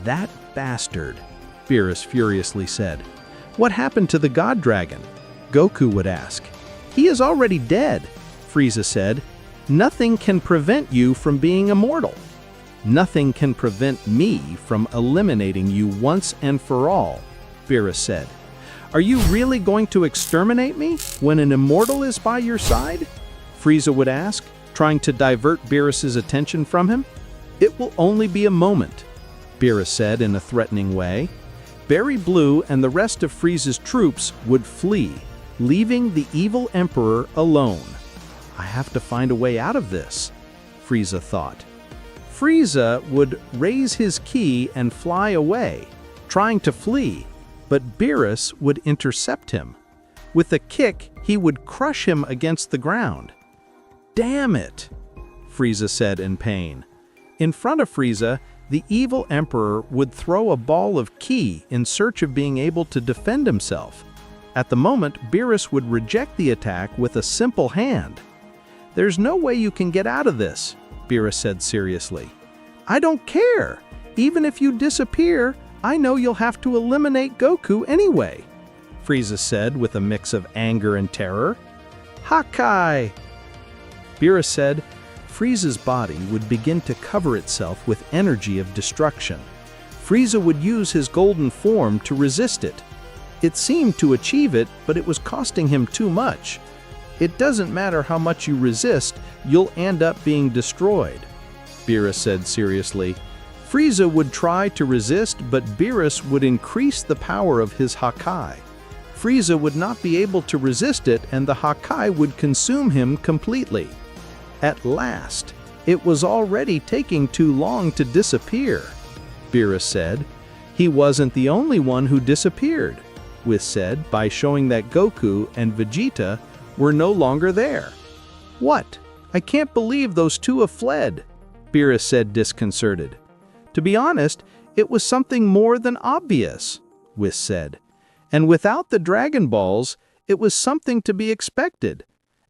"That bastard," Beerus furiously said. "What happened to the God Dragon?" Goku would ask. "He is already dead," Frieza said. "Nothing can prevent you from being immortal. Nothing can prevent me from eliminating you once and for all," Beerus said. "Are you really going to exterminate me when an immortal is by your side?" Frieza would ask, trying to divert Beerus's attention from him. "It will only be a moment," Beerus said in a threatening way. Berry Blue and the rest of Frieza's troops would flee, leaving the evil Emperor alone. "I have to find a way out of this," Frieza thought. Frieza would raise his ki and fly away, trying to flee, but Beerus would intercept him. With a kick, he would crush him against the ground. "Damn it," Frieza said in pain. In front of Frieza, the evil Emperor would throw a ball of ki in search of being able to defend himself. At the moment, Beerus would reject the attack with a simple hand. "There's no way you can get out of this," Beerus said seriously. "I don't care. Even if you disappear, I know you'll have to eliminate Goku anyway," Frieza said with a mix of anger and terror. "Hakai!" Beerus said, Frieza's body would begin to cover itself with energy of destruction. Frieza would use his golden form to resist it. It seemed to achieve it, but it was costing him too much. "It doesn't matter how much you resist, you'll end up being destroyed," Beerus said seriously. Frieza would try to resist, but Beerus would increase the power of his Hakai. Frieza would not be able to resist it, and the Hakai would consume him completely. At last, it was already taking too long to disappear, Beerus said. "He wasn't the only one who disappeared," Whis said, by showing that Goku and Vegeta were no longer there. "What? I can't believe those two have fled," Beerus said, disconcerted. "To be honest, it was something more than obvious," Whis said. "And without the Dragon Balls, it was something to be expected.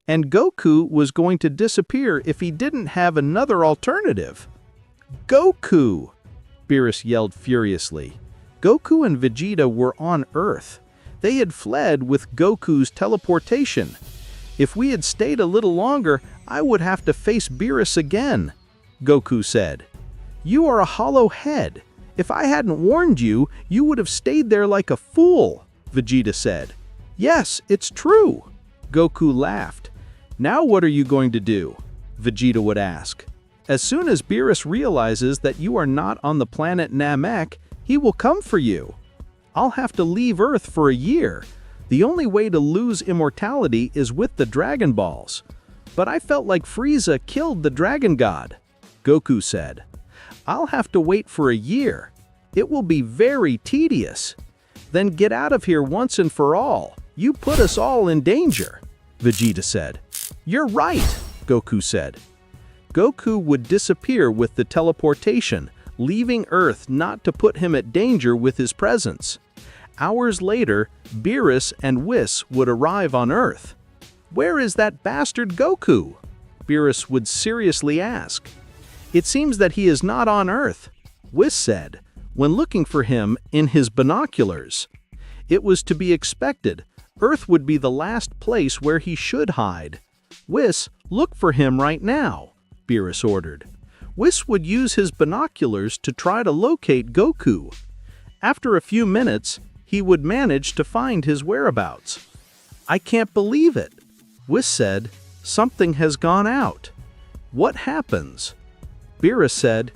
And Goku was going to disappear if he didn't have another alternative." "Goku!" Beerus yelled furiously. Goku and Vegeta were on Earth. They had fled with Goku's teleportation. "If we had stayed a little longer, I would have to face Beerus again," Goku said. "You are a hollow head. If I hadn't warned you, you would have stayed there like a fool," Vegeta said. "Yes, it's true," Goku laughed. "Now what are you going to do?" Vegeta would ask. "As soon as Beerus realizes that you are not on the planet Namek, he will come for you. I'll have to leave Earth for a year. The only way to lose immortality is with the Dragon Balls. But I felt like Frieza killed the Dragon God," Goku said. "I'll have to wait for a year. It will be very tedious. Then get out of here once and for all. You put us all in danger," Vegeta said. "You're right," Goku said. Goku would disappear with the teleportation, leaving Earth not to put him at danger with his presence. Hours later, Beerus and Whis would arrive on Earth. "Where is that bastard Goku?" Beerus would seriously ask. "It seems that he is not on Earth," Whis said, when looking for him in his binoculars. It was to be expected. Earth would be the last place where he should hide. "Whis, look for him right now," Beerus ordered. Whis would use his binoculars to try to locate Goku. After a few minutes, he would manage to find his whereabouts. "I can't believe it," Whis said. "Something has gone out." "What happens?" Beerus said,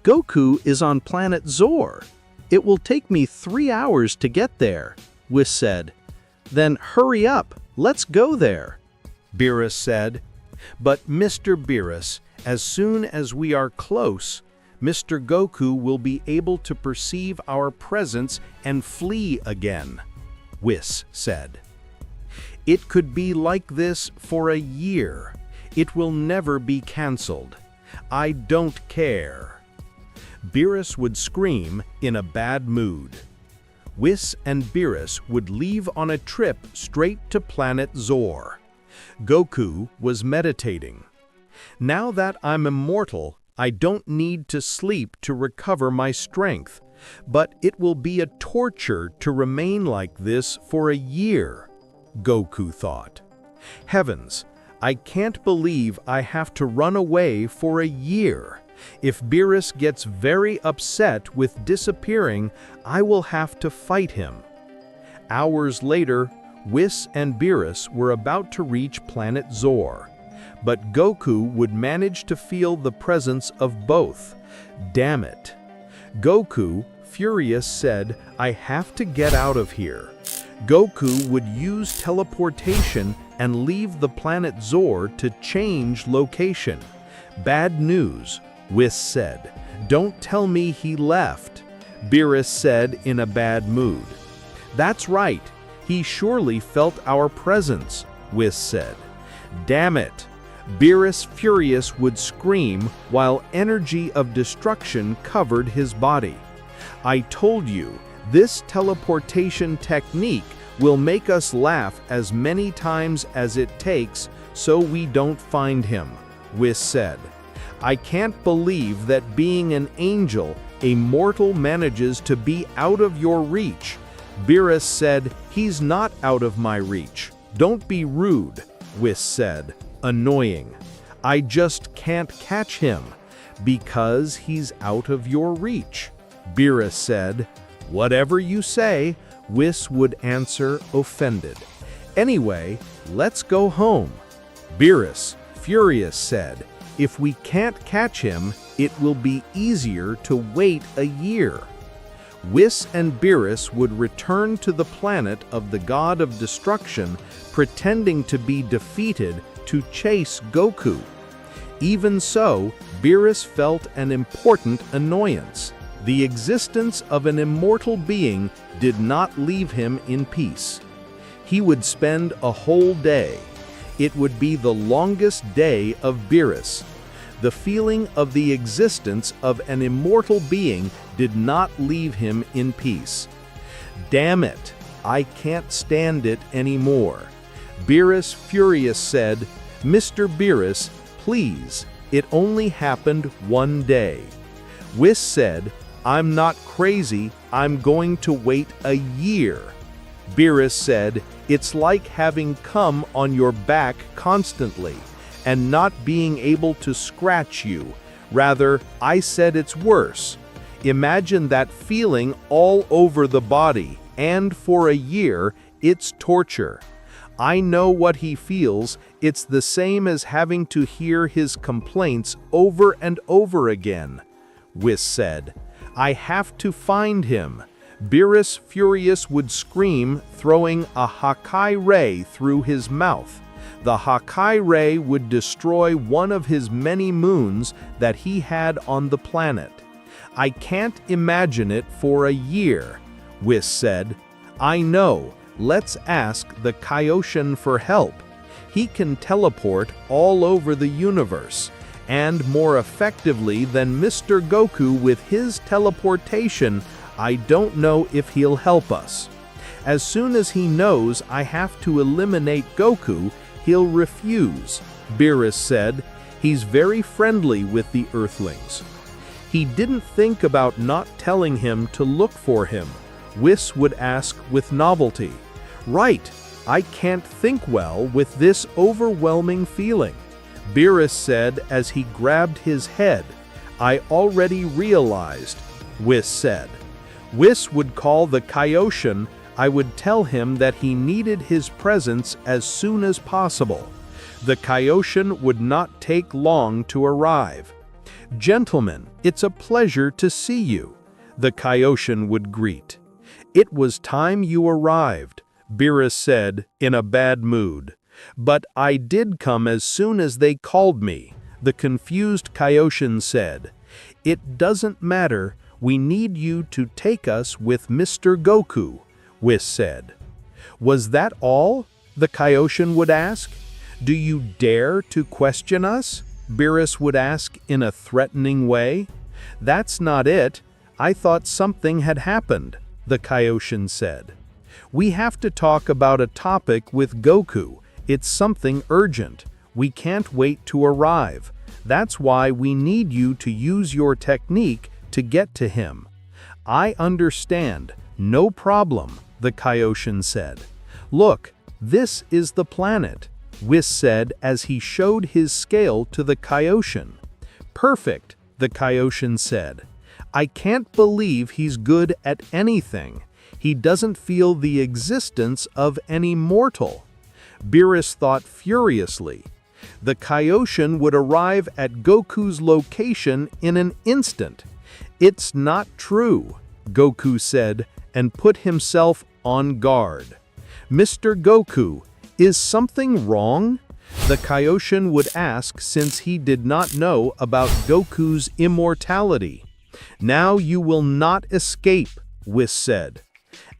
"Goku is on planet Zor. It will take me 3 hours to get there," Whis said. "Then hurry up, let's go there," Beerus said. "But Mr. Beerus, as soon as we are close, Mr. Goku will be able to perceive our presence and flee again," Whis said. "It could be like this for a year. It will never be cancelled. I don't care." Beerus would scream in a bad mood. Whis and Beerus would leave on a trip straight to planet Zor. Goku was meditating. "Now that I'm immortal, I don't need to sleep to recover my strength, but it will be a torture to remain like this for a year," Goku thought. "Heavens, I can't believe I have to run away for a year. If Beerus gets very upset with disappearing, I will have to fight him." Hours later, Whis and Beerus were about to reach planet Zor. But Goku would manage to feel the presence of both. Damn it. Goku, furious, said, "I have to get out of here." Goku would use teleportation and leave the planet Zor to change location. "Bad news," Whis said. "Don't tell me he left," Beerus said in a bad mood. "That's right. He surely felt our presence," Whis said. "Damn it. Beerus, furious, would scream while energy of destruction covered his body. "I told you, this teleportation technique will make us laugh as many times as it takes so we don't find him," Whis said. "I can't believe that being an angel, a mortal manages to be out of your reach." Beerus said, "He's not out of my reach. Don't be rude," Whis said, annoying. "I just can't catch him." "Because he's out of your reach," Beerus said. "Whatever you say," Whis would answer, offended. "Anyway, let's go home." Beerus, furious, said, "If we can't catch him, it will be easier to wait a year." Whis and Beerus would return to the planet of the god of destruction, pretending to be defeated to chase Goku. Even so, Beerus felt an important annoyance. The existence of an immortal being did not leave him in peace. He would spend a whole day. It would be the longest day of Beerus. The feeling of the existence of an immortal being did not leave him in peace. "Damn it, I can't stand it anymore." Beerus, furious, said, "Mr. Beerus, please, it only happened one day." Whis said, "I'm not crazy, I'm going to wait a year." Beerus said, "It's like having cum on your back constantly and not being able to scratch you. Rather, I said it's worse. Imagine that feeling all over the body, and for a year, it's torture. I know what he feels. It's the same as having to hear his complaints over and over again." Whis said, "I have to find him." Beerus, furious, would scream, throwing a Hakai ray through his mouth. The Hakai ray would destroy one of his many moons that he had on the planet. "I can't imagine it for a year," Whis said. "I know. Let's ask the Kaioshin for help. He can teleport all over the universe, and more effectively than Mr. Goku with his teleportation. I don't know if he'll help us. As soon as he knows I have to eliminate Goku, he'll refuse," Beerus said. "He's very friendly with the Earthlings." "He didn't think about not telling him to look for him," Whis would ask with novelty. "Right, I can't think well with this overwhelming feeling," Beerus said as he grabbed his head. "I already realized," Whis said. Whis would call the Kaioshin. I would tell him that he needed his presence as soon as possible. The Kaioshin would not take long to arrive. "Gentlemen, it's a pleasure to see you," the Kaioshin would greet. "It was time you arrived," Beerus said, in a bad mood. "But I did come as soon as they called me," the confused Kaioshin said. "It doesn't matter. We need you to take us with Mr. Goku," Whis said. "Was that all?" the Kaioshin would ask. "Do you dare to question us?" Beerus would ask in a threatening way. "That's not it. I thought something had happened," the Kaioshin said. "We have to talk about a topic with Goku. It's something urgent. We can't wait to arrive. That's why we need you to use your technique to get to him." "I understand. No problem," the Kaioshin said. "Look, this is the planet," Whis said as he showed his scale to the Kaioshin. "Perfect," the Kaioshin said. "I can't believe he's good at anything. He doesn't feel the existence of any mortal." Beerus thought furiously. The Kaioshin would arrive at Goku's location in an instant. "It's not true," Goku said, and put himself on guard. "Mr. Goku, is something wrong?" the Kaioshin would ask since he did not know about Goku's immortality. "Now you will not escape," Whis said.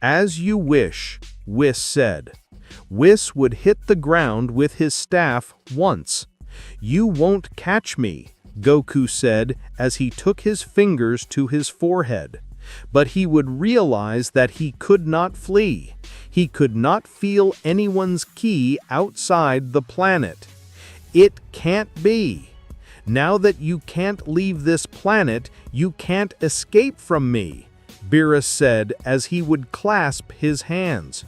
"As you wish," Whis said. Whis would hit the ground with his staff once. "You won't catch me," Goku said as he took his fingers to his forehead. But he would realize that he could not flee. He could not feel anyone's ki outside the planet. It can't be. Now that you can't leave this planet, you can't escape from me, Beerus said as he would clasp his hands.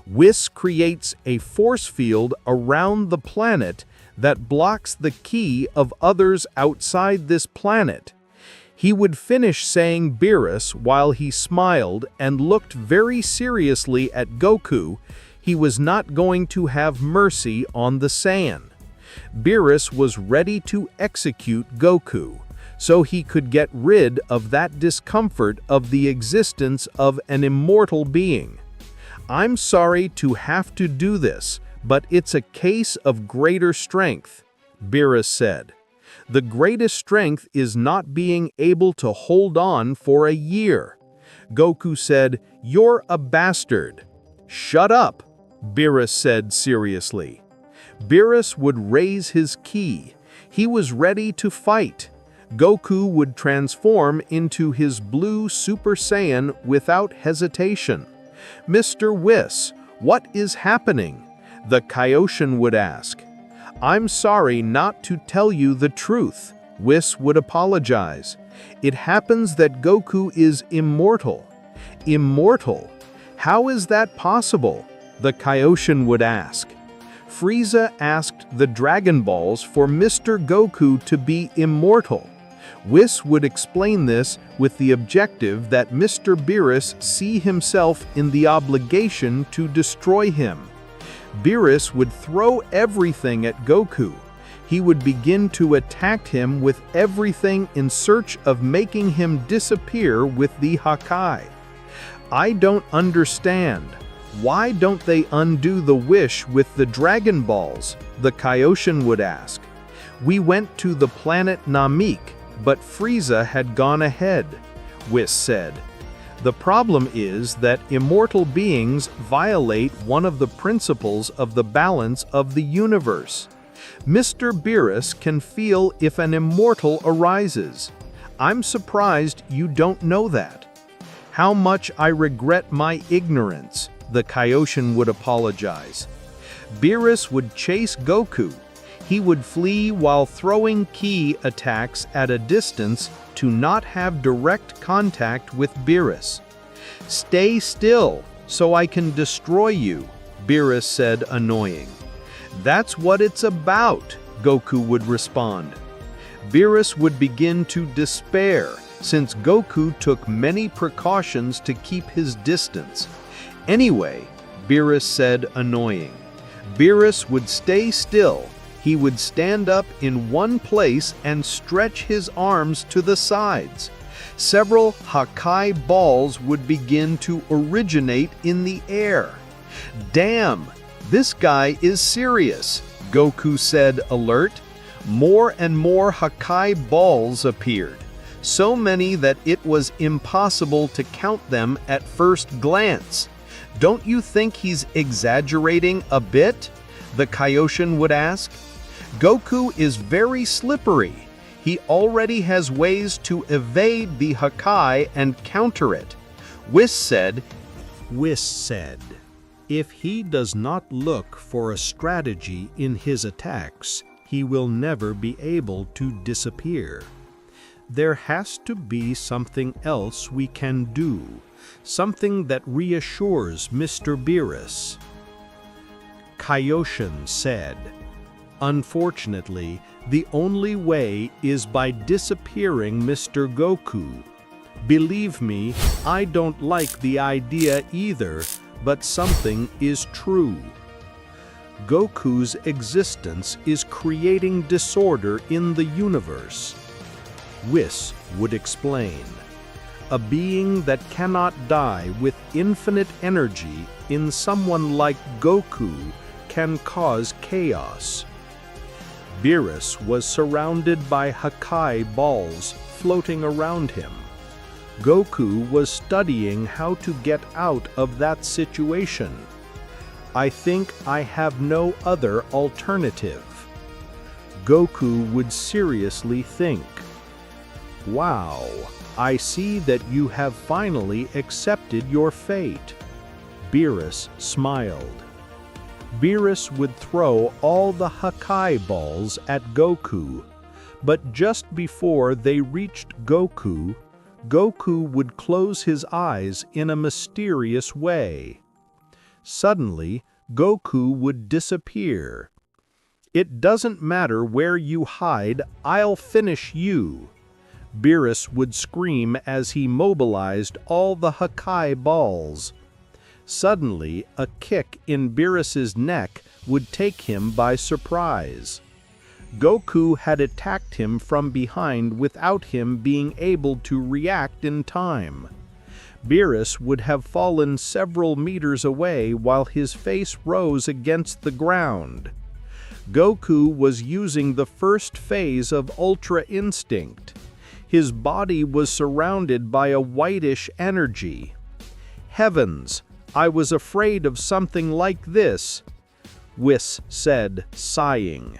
Whis creates a force field around the planet that blocks the ki of others outside this planet. He would finish saying Beerus while he smiled and looked very seriously at Goku. He was not going to have mercy on the Saiyan. Beerus was ready to execute Goku, so he could get rid of that discomfort of the existence of an immortal being. "I'm sorry to have to do this, but it's a case of greater strength," Beerus said. "The greatest strength is not being able to hold on for a year." Goku said, "You're a bastard." "Shut up," Beerus said seriously. Beerus would raise his ki. He was ready to fight. Goku would transform into his blue Super Saiyan without hesitation. "Mr. Whis, what is happening?" the Kaioshin would ask. "I'm sorry not to tell you the truth," Whis would apologize. "It happens that Goku is immortal." "Immortal? How is that possible?" the Kaioshin would ask. Frieza asked the Dragon Balls for Mr. Goku to be immortal. Whis would explain this with the objective that Mr. Beerus see himself in the obligation to destroy him. Beerus would throw everything at Goku. He would begin to attack him with everything in search of making him disappear with the Hakai. "I don't understand. Why don't they undo the wish with the Dragon Balls?" the Kaioshin would ask. "We went to the planet Namek, but Frieza had gone ahead," Whis said. "The problem is that immortal beings violate one of the principles of the balance of the universe. Mr. Beerus can feel if an immortal arises. I'm surprised you don't know that." "How much I regret my ignorance," the Kaioshin would apologize. Beerus would chase Goku. He would flee while throwing ki attacks at a distance to not have direct contact with Beerus. "Stay still, so I can destroy you," Beerus said, annoying. "That's what it's about," Goku would respond. Beerus would begin to despair, since Goku took many precautions to keep his distance. "Anyway," Beerus said, annoying. Beerus would stay still. He would stand up in one place and stretch his arms to the sides. Several Hakai balls would begin to originate in the air. "Damn, this guy is serious," Goku said, alert. More and more Hakai balls appeared, so many that it was impossible to count them at first glance. "Don't you think he's exaggerating a bit?" the Kaioshin would ask. "Goku is very slippery. He already has ways to evade the Hakai and counter it," Whis said. "If he does not look for a strategy in his attacks, he will never be able to disappear. There has to be something else we can do, something that reassures Mr. Beerus." Kaioshin said, "Unfortunately, the only way is by disappearing Mr. Goku. Believe me, I don't like the idea either, but something is true. Goku's existence is creating disorder in the universe." Whis would explain. "A being that cannot die with infinite energy in someone like Goku can cause chaos." Beerus was surrounded by Hakai balls floating around him. Goku was studying how to get out of that situation. "I think I have no other alternative." Goku would seriously think. "Wow, I see that you have finally accepted your fate." Beerus smiled. Beerus would throw all the Hakai balls at Goku, but just before they reached Goku, Goku would close his eyes in a mysterious way. Suddenly, Goku would disappear. "It doesn't matter where you hide, I'll finish you," Beerus would scream as he mobilized all the Hakai balls. Suddenly, a kick in Beerus's neck would take him by surprise. Goku had attacked him from behind without him being able to react in time. Beerus would have fallen several meters away while his face rose against the ground. Goku was using the first phase of Ultra Instinct. His body was surrounded by a whitish energy. "Heavens, I was afraid of something like this," Whis said, sighing.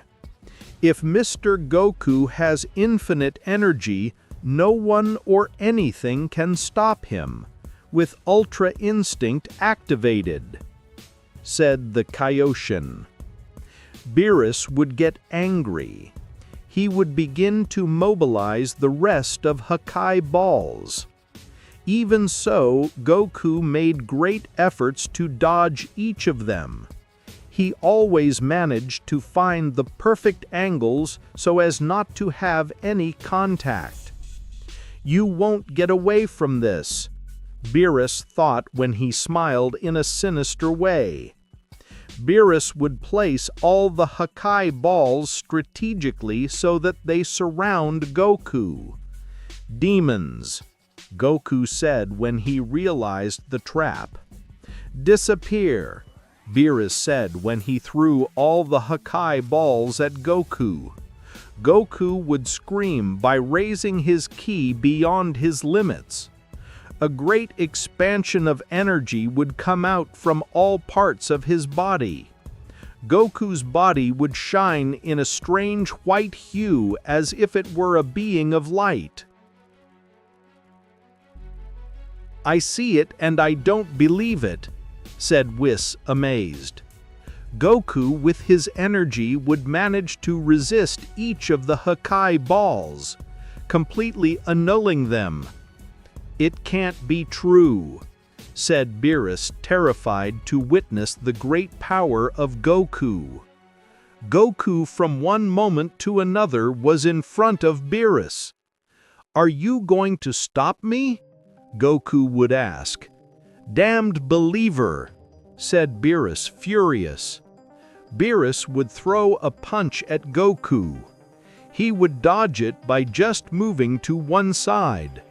"If Mr. Goku has infinite energy, no one or anything can stop him, with Ultra Instinct activated," said the Kaioshin. Beerus would get angry. He would begin to mobilize the rest of Hakai balls. Even so, Goku made great efforts to dodge each of them. He always managed to find the perfect angles so as not to have any contact. "You won't get away from this," Beerus thought when he smiled in a sinister way. Beerus would place all the Hakai balls strategically so that they surround Goku. "Demons," Goku said when he realized the trap. "Disappear," Beerus said when he threw all the Hakai balls at Goku. Goku would scream by raising his ki beyond his limits. A great expansion of energy would come out from all parts of his body. Goku's body would shine in a strange white hue as if it were a being of light. "I see it and I don't believe it," said Whis, amazed. Goku, with his energy, would manage to resist each of the Hakai balls, completely annulling them. "It can't be true," said Beerus, terrified to witness the great power of Goku. Goku, from one moment to another, was in front of Beerus. "Are you going to stop me?" Goku would ask. "Damned believer," said Beerus, furious. Beerus would throw a punch at Goku. He would dodge it by just moving to one side.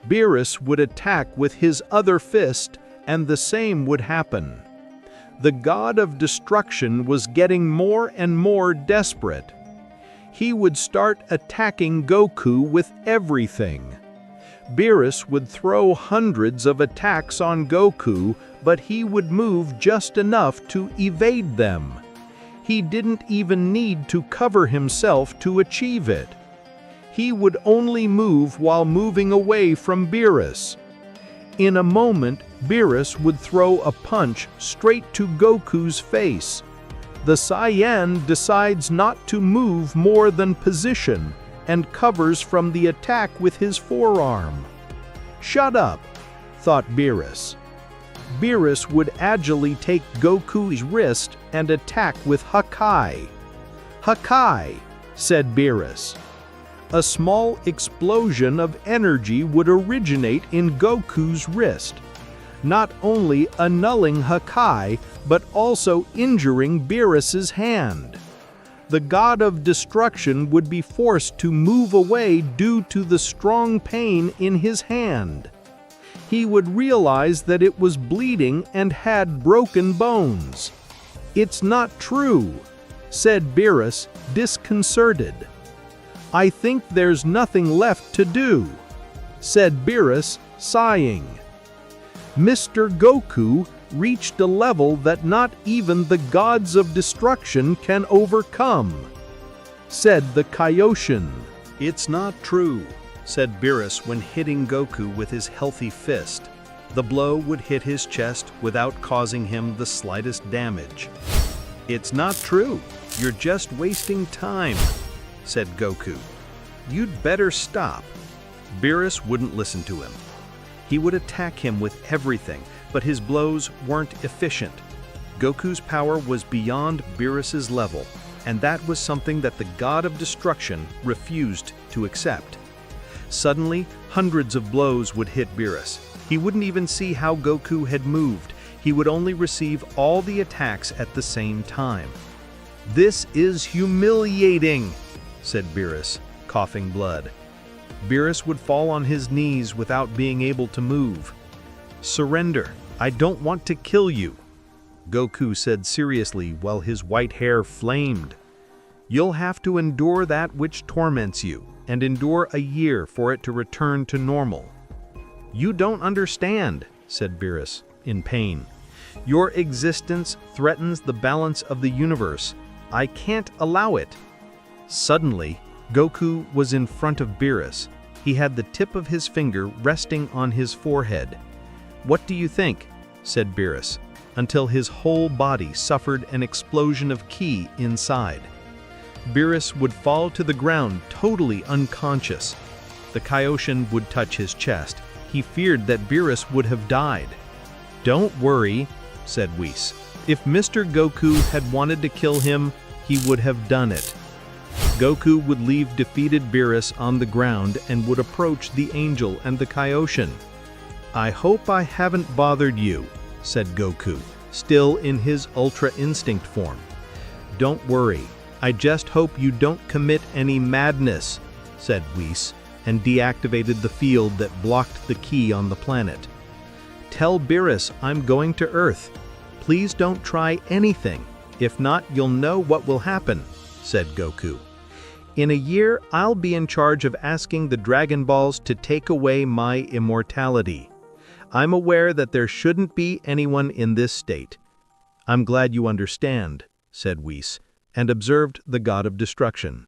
Beerus would attack with his other fist, and the same would happen. The god of destruction was getting more and more desperate. He would start attacking Goku with everything. Beerus would throw hundreds of attacks on Goku, but he would move just enough to evade them. He didn't even need to cover himself to achieve it. He would only move while moving away from Beerus. In a moment, Beerus would throw a punch straight to Goku's face. The Saiyan decides not to move more than position and covers from the attack with his forearm. "Shut up," thought Beerus. Beerus would agilely take Goku's wrist and attack with Hakai. "Hakai," said Beerus. A small explosion of energy would originate in Goku's wrist, not only annulling Hakai, but also injuring Beerus's hand. The god of destruction would be forced to move away due to the strong pain in his hand. He would realize that it was bleeding and had broken bones. "It's not true," said Beerus, disconcerted. "I think there's nothing left to do," said Beerus, sighing. Mr. Goku reached a level that not even the gods of destruction can overcome. said the Kaioshin. "It's not true," said Beerus when hitting Goku with his healthy fist. The blow would hit his chest without causing him the slightest damage. "It's not true. You're just wasting time," said Goku. "You'd better stop." Beerus wouldn't listen to him. He would attack him with everything, but his blows weren't efficient. Goku's power was beyond Beerus's level, and that was something that the God of Destruction refused to accept. Suddenly, hundreds of blows would hit Beerus. He wouldn't even see how Goku had moved. He would only receive all the attacks at the same time. "This is humiliating," said Beerus, coughing blood. Beerus would fall on his knees without being able to move. "Surrender. I don't want to kill you," Goku said seriously while his white hair flamed. "You'll have to endure that which torments you, and endure a year for it to return to normal." "You don't understand," said Beerus, in pain. "Your existence threatens the balance of the universe. I can't allow it." Suddenly, Goku was in front of Beerus. He had the tip of his finger resting on his forehead. "What do you think?" said Beerus, until his whole body suffered an explosion of ki inside. Beerus would fall to the ground totally unconscious. The Kaioshin would touch his chest. He feared that Beerus would have died. "Don't worry," said Whis. "If Mr. Goku had wanted to kill him, he would have done it." Goku would leave defeated Beerus on the ground and would approach the Angel and the Kaioshin. "I hope I haven't bothered you," said Goku, still in his Ultra Instinct form. "Don't worry. I just hope you don't commit any madness," said Whis, and deactivated the field that blocked the ki on the planet. "Tell Beerus I'm going to Earth. Please don't try anything. If not, you'll know what will happen," said Goku. "In a year, I'll be in charge of asking the Dragon Balls to take away my immortality. I'm aware that there shouldn't be anyone in this state." "I'm glad you understand," said Whis, and observed the God of Destruction.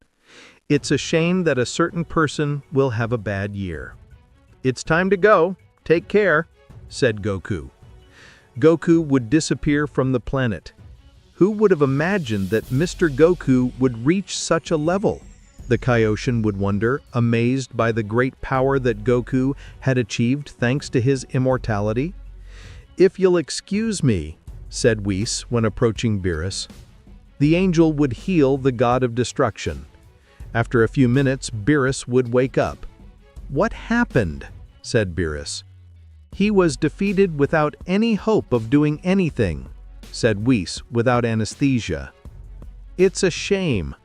"It's a shame that a certain person will have a bad year." "It's time to go. Take care," said Goku. Goku would disappear from the planet. Who would have imagined that Mr. Goku would reach such a level? The Kaioshin would wonder, amazed by the great power that Goku had achieved thanks to his immortality. "If you'll excuse me," said Whis when approaching Beerus. The angel would heal the God of Destruction. After a few minutes, Beerus would wake up. "What happened?" said Beerus. "He was defeated without any hope of doing anything," said Whis without anesthesia. "It's a shame."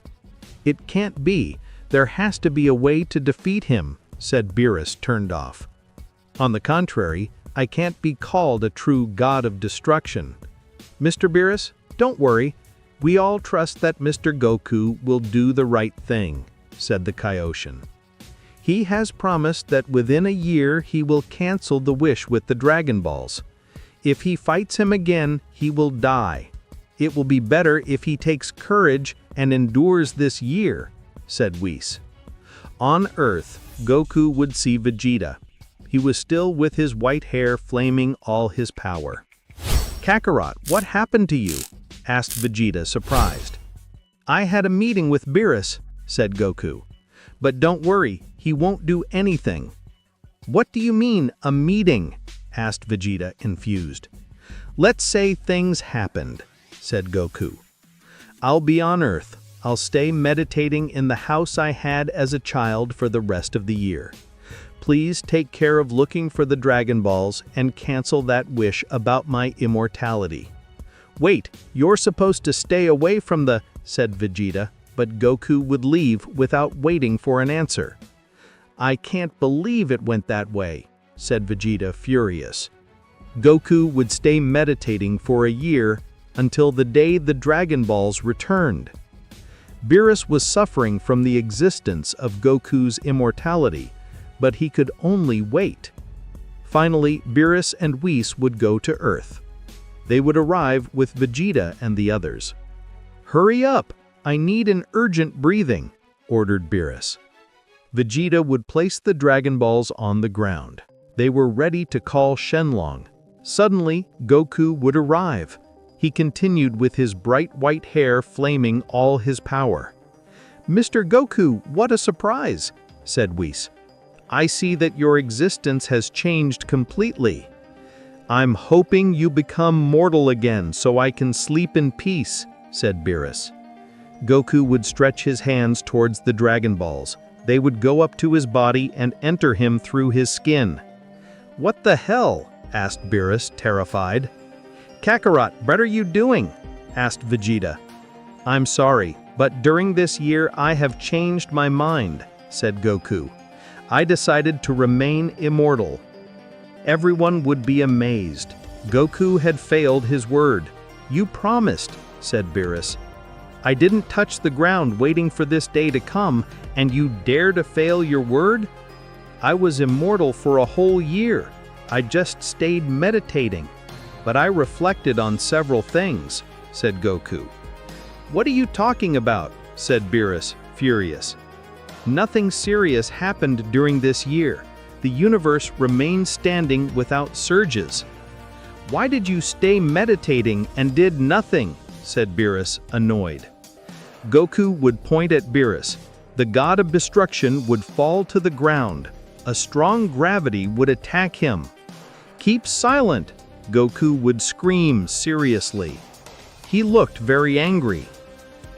"It can't be. There has to be a way to defeat him," said Beerus, turned off. "On the contrary, I can't be called a true God of Destruction." "Mr. Beerus, don't worry. We all trust that Mr. Goku will do the right thing," said the Kaioshin. "He has promised that within a year he will cancel the wish with the Dragon Balls. If he fights him again, he will die. It will be better if he takes courage and endures this year," said Whis. On Earth, Goku would see Vegeta. He was still with his white hair flaming all his power. "Kakarot, what happened to you?" asked Vegeta, surprised. "I had a meeting with Beerus," said Goku. "But don't worry, he won't do anything." "What do you mean, a meeting?" asked Vegeta, confused. "Let's say things happened," said Goku. "I'll be on Earth. I'll stay meditating in the house I had as a child for the rest of the year. Please take care of looking for the Dragon Balls and cancel that wish about my immortality." "Wait, you're supposed to stay away from the," said Vegeta, but Goku would leave without waiting for an answer. "I can't believe it went that way," said Vegeta, furious. Goku would stay meditating for a year until the day the Dragon Balls returned. Beerus was suffering from the existence of Goku's immortality, but he could only wait. Finally, Beerus and Whis would go to Earth. They would arrive with Vegeta and the others. "Hurry up," I need an urgent breathing, ordered Beerus. Vegeta would place the Dragon Balls on the ground. They were ready to call Shenlong. Suddenly, Goku would arrive. He continued with his bright white hair flaming all his power. "Mr. Goku, what a surprise," said Whis. "I see that your existence has changed completely. I'm hoping you become mortal again so I can sleep in peace," said Beerus. Goku would stretch his hands towards the Dragon Balls. They would go up to his body and enter him through his skin. "What the hell?" asked Beerus, terrified. "Kakarot, what are you doing?" asked Vegeta. "I'm sorry, but during this year I have changed my mind," said Goku. "I decided to remain immortal." Everyone would be amazed. Goku had failed his word. "You promised," said Beerus. "I didn't touch the ground waiting for this day to come, and you dare to fail your word? I was immortal for a whole year. I just stayed meditating. But I reflected on several things," said Goku. "What are you talking about?" said Beerus, furious. "Nothing serious happened during this year. The universe remained standing without surges." "Why did you stay meditating and did nothing?" said Beerus, annoyed. Goku would point at Beerus. The god of destruction would fall to the ground. A strong gravity would attack him. "Keep silent!" Goku would scream seriously. He looked very angry.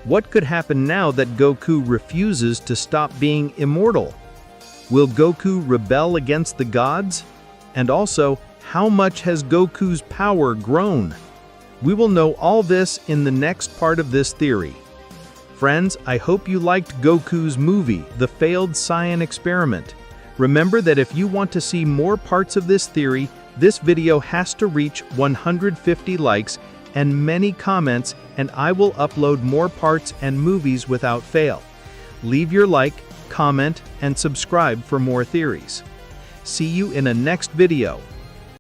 What could happen now that Goku refuses to stop being immortal? Will Goku rebel against the gods? And also, how much has Goku's power grown? We will know all this in the next part of this theory. Friends, I hope you liked Goku's movie, The Failed Saiyan Experiment. Remember that if you want to see more parts of this theory, this video has to reach 150 likes and many comments, and I will upload more parts and movies without fail. Leave your like, comment, and subscribe for more theories. See you in a next video.